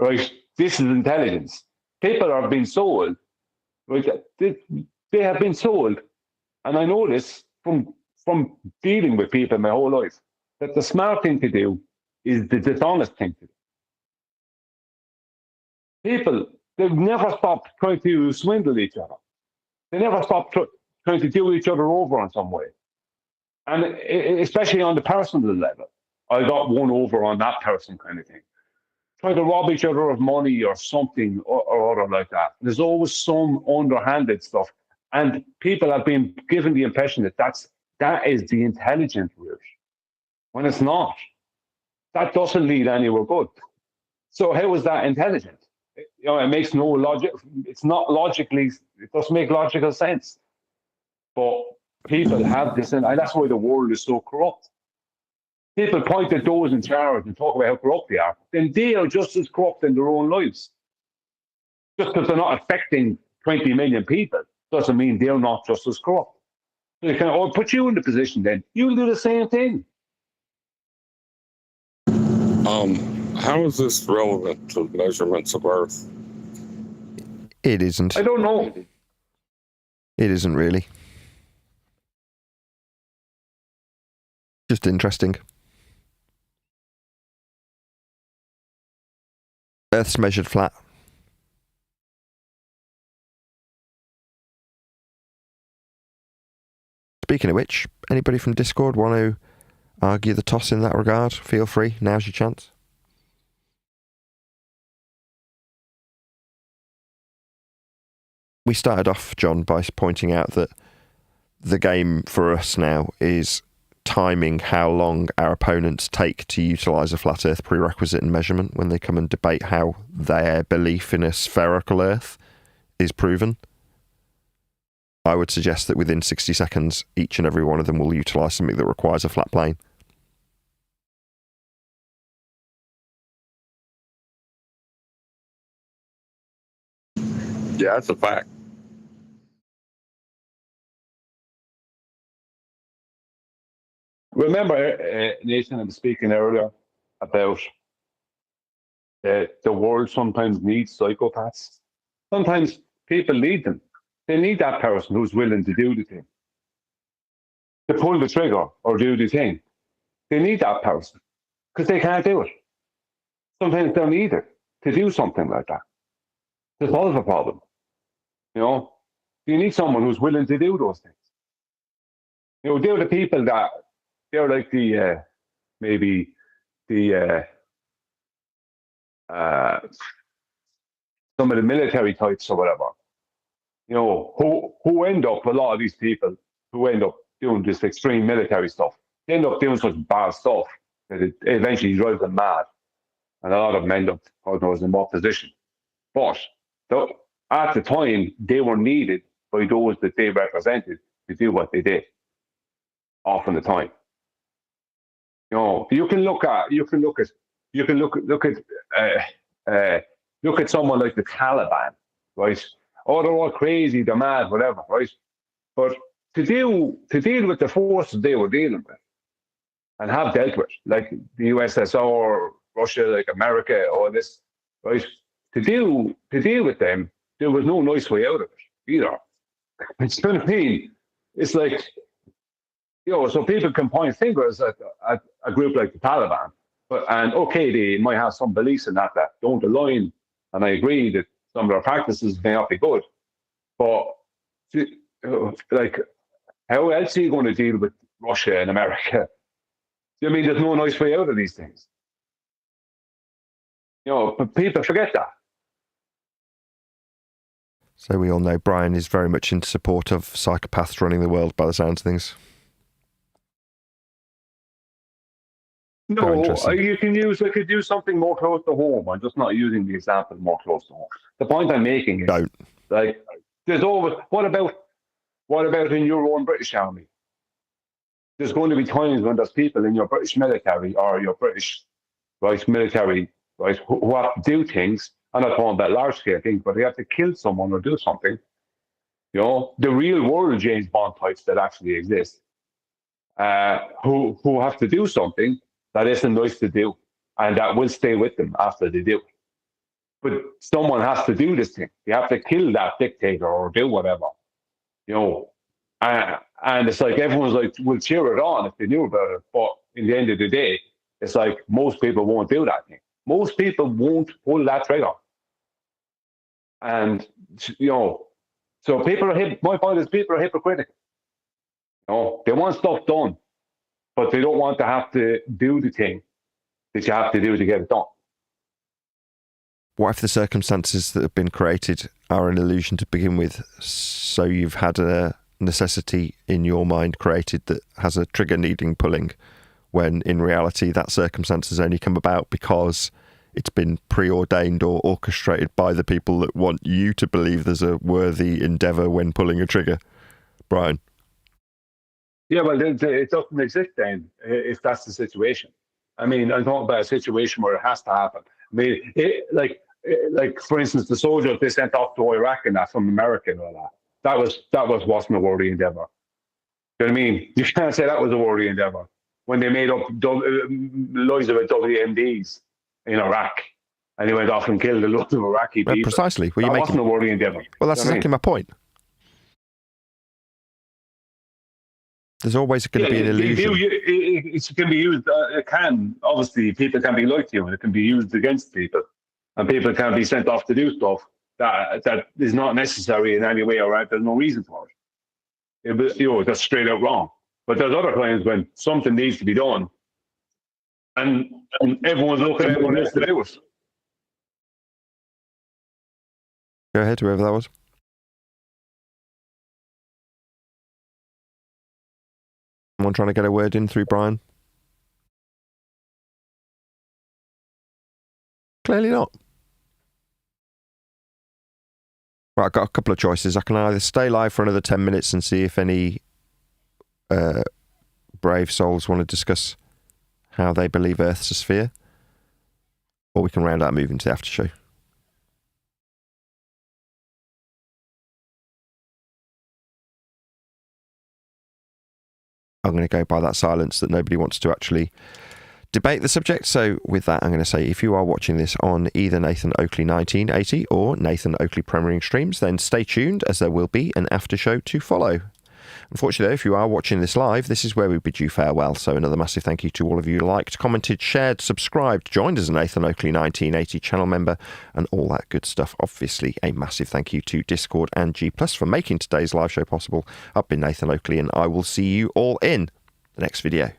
Right. This is intelligence. People are being sold, right? They have been sold, and I know this from dealing with people my whole life, that the smart thing to do is the dishonest thing to do. People, they've never stopped trying to swindle each other. They never stopped trying to do each other over in some way. And especially on the personal level. I got one over on that person kind of thing. Trying to rob each other of money or something or other like that. There's always some underhanded stuff. And people have been given the impression that is the intelligent route, when it's not. That doesn't lead anywhere good. So how is that intelligent? it makes no logic. It's not logically. It doesn't make logical sense. But people have this, and that's why the world is so corrupt. People point at those in charge and talk about how corrupt they are. Then they are just as corrupt in their own lives. Just because they're not affecting 20 million people doesn't mean they're not just as corrupt. So they can put you in the position. Then you'll do the same thing. How is this relevant to measurements of Earth? It isn't. I don't know. It isn't really. Just interesting. Earth's measured flat. Speaking of which, anybody from Discord want to argue the toss in that regard? Feel free. Now's your chance. We started off, John, by pointing out that the game for us now is timing how long our opponents take to utilise a flat Earth prerequisite and measurement when they come and debate how their belief in a spherical Earth is proven. I would suggest that within 60 seconds, each and every one of them will utilise something that requires a flat plane. Yeah, that's a fact. Remember, Nathan, I was speaking earlier about the world sometimes needs psychopaths. Sometimes people need them. They need that person who's willing to do the thing, to pull the trigger or do the thing. They need that person because they can't do it. Sometimes they need it to do something like that, to solve a problem. You need someone who's willing to do those things. They're the people that, they're like maybe the some of the military types or whatever, who end up, a lot of these people who end up doing this extreme military stuff, they end up doing such bad stuff that it eventually drives them mad. And a lot of them end up, God knows, in what position. But at the time, they were needed by those that they represented to do what they did. Often the time. You can look at someone like the Taliban, right? Oh, they're all crazy, they're mad, whatever, right? But to deal with the forces they were dealing with and have dealt with, like the USSR, Russia, like America, all this, right? To deal with them, there was no nice way out of it either. It's you know what I mean? It's like, so people can point fingers at a group like the Taliban, and okay, they might have some beliefs in that don't align, and I agree that some of their practices may not be good, but like, how else are you going to deal with Russia and America? I mean, there's no nice way out of these things. But people forget that. So we all know Brian is very much in support of psychopaths running the world by the sounds of things. No, I could use something more close to home. I'm just not using the example more close to home. The point I'm making is, like, there's always, what about in your own British army? There's going to be times when there's people in your British military or your British military, right, who have to do things. I'm not talking about large scale things, but they have to kill someone or do something. The real world James Bond types that actually exist, who have to do something that isn't nice to do, and that will stay with them after they do it. But someone has to do this thing. You have to kill that dictator or do whatever, and it's like everyone's like, will cheer it on if they knew about it. But in the end of the day, it's like most people won't do that thing. Most people won't pull that trigger. And, so people are, my point is people are hypocritical. They want stuff done, but they don't want to have to do the thing that you have to do to get it done. What if the circumstances that have been created are an illusion to begin with? So you've had a necessity in your mind created that has a trigger needing pulling, when in reality that circumstance has only come about because it's been preordained or orchestrated by the people that want you to believe there's a worthy endeavour when pulling a trigger. Brian? Yeah, well, it doesn't exist then, if that's the situation. I mean, I'm talking about a situation where it has to happen. I mean, like for instance, the soldiers they sent off to Iraq and that from America and all that. Wasn't a worthy endeavour. You know what I mean? You can't say that was a worthy endeavour when they made up loads of WMDs in Iraq and they went off and killed a lot of Iraqi people. Precisely. Well, wasn't a worthy endeavour. Well, that's exactly my point. There's always going to be an illusion. It can be used. It can, obviously, people can be like you, and it can be used against people, and people can be sent off to do stuff that is not necessary in any way, or right? There's no reason for it. That's straight out wrong. But there's other times when something needs to be done, and everyone's looking at everyone else to do it. Go ahead, whoever that was. Someone trying to get a word in through Brian? Clearly not. Right, I've got a couple of choices. I can either stay live for another 10 minutes and see if any brave souls want to discuss how they believe Earth's a sphere, or we can round out and move into the after show. I'm going to go by that silence that nobody wants to actually debate the subject. So with that, I'm going to say, if you are watching this on either Nathan Oakley 1980 or Nathan Oakley Premiering Streams, then stay tuned, as there will be an after show to follow. Unfortunately, though, if you are watching this live, this is where we bid you farewell. So another massive thank you to all of you who liked, commented, shared, subscribed, joined as a Nathan Oakley 1980 channel member, and all that good stuff. Obviously, a massive thank you to Discord and G+ for making today's live show possible. I've been Nathan Oakley, and I will see you all in the next video.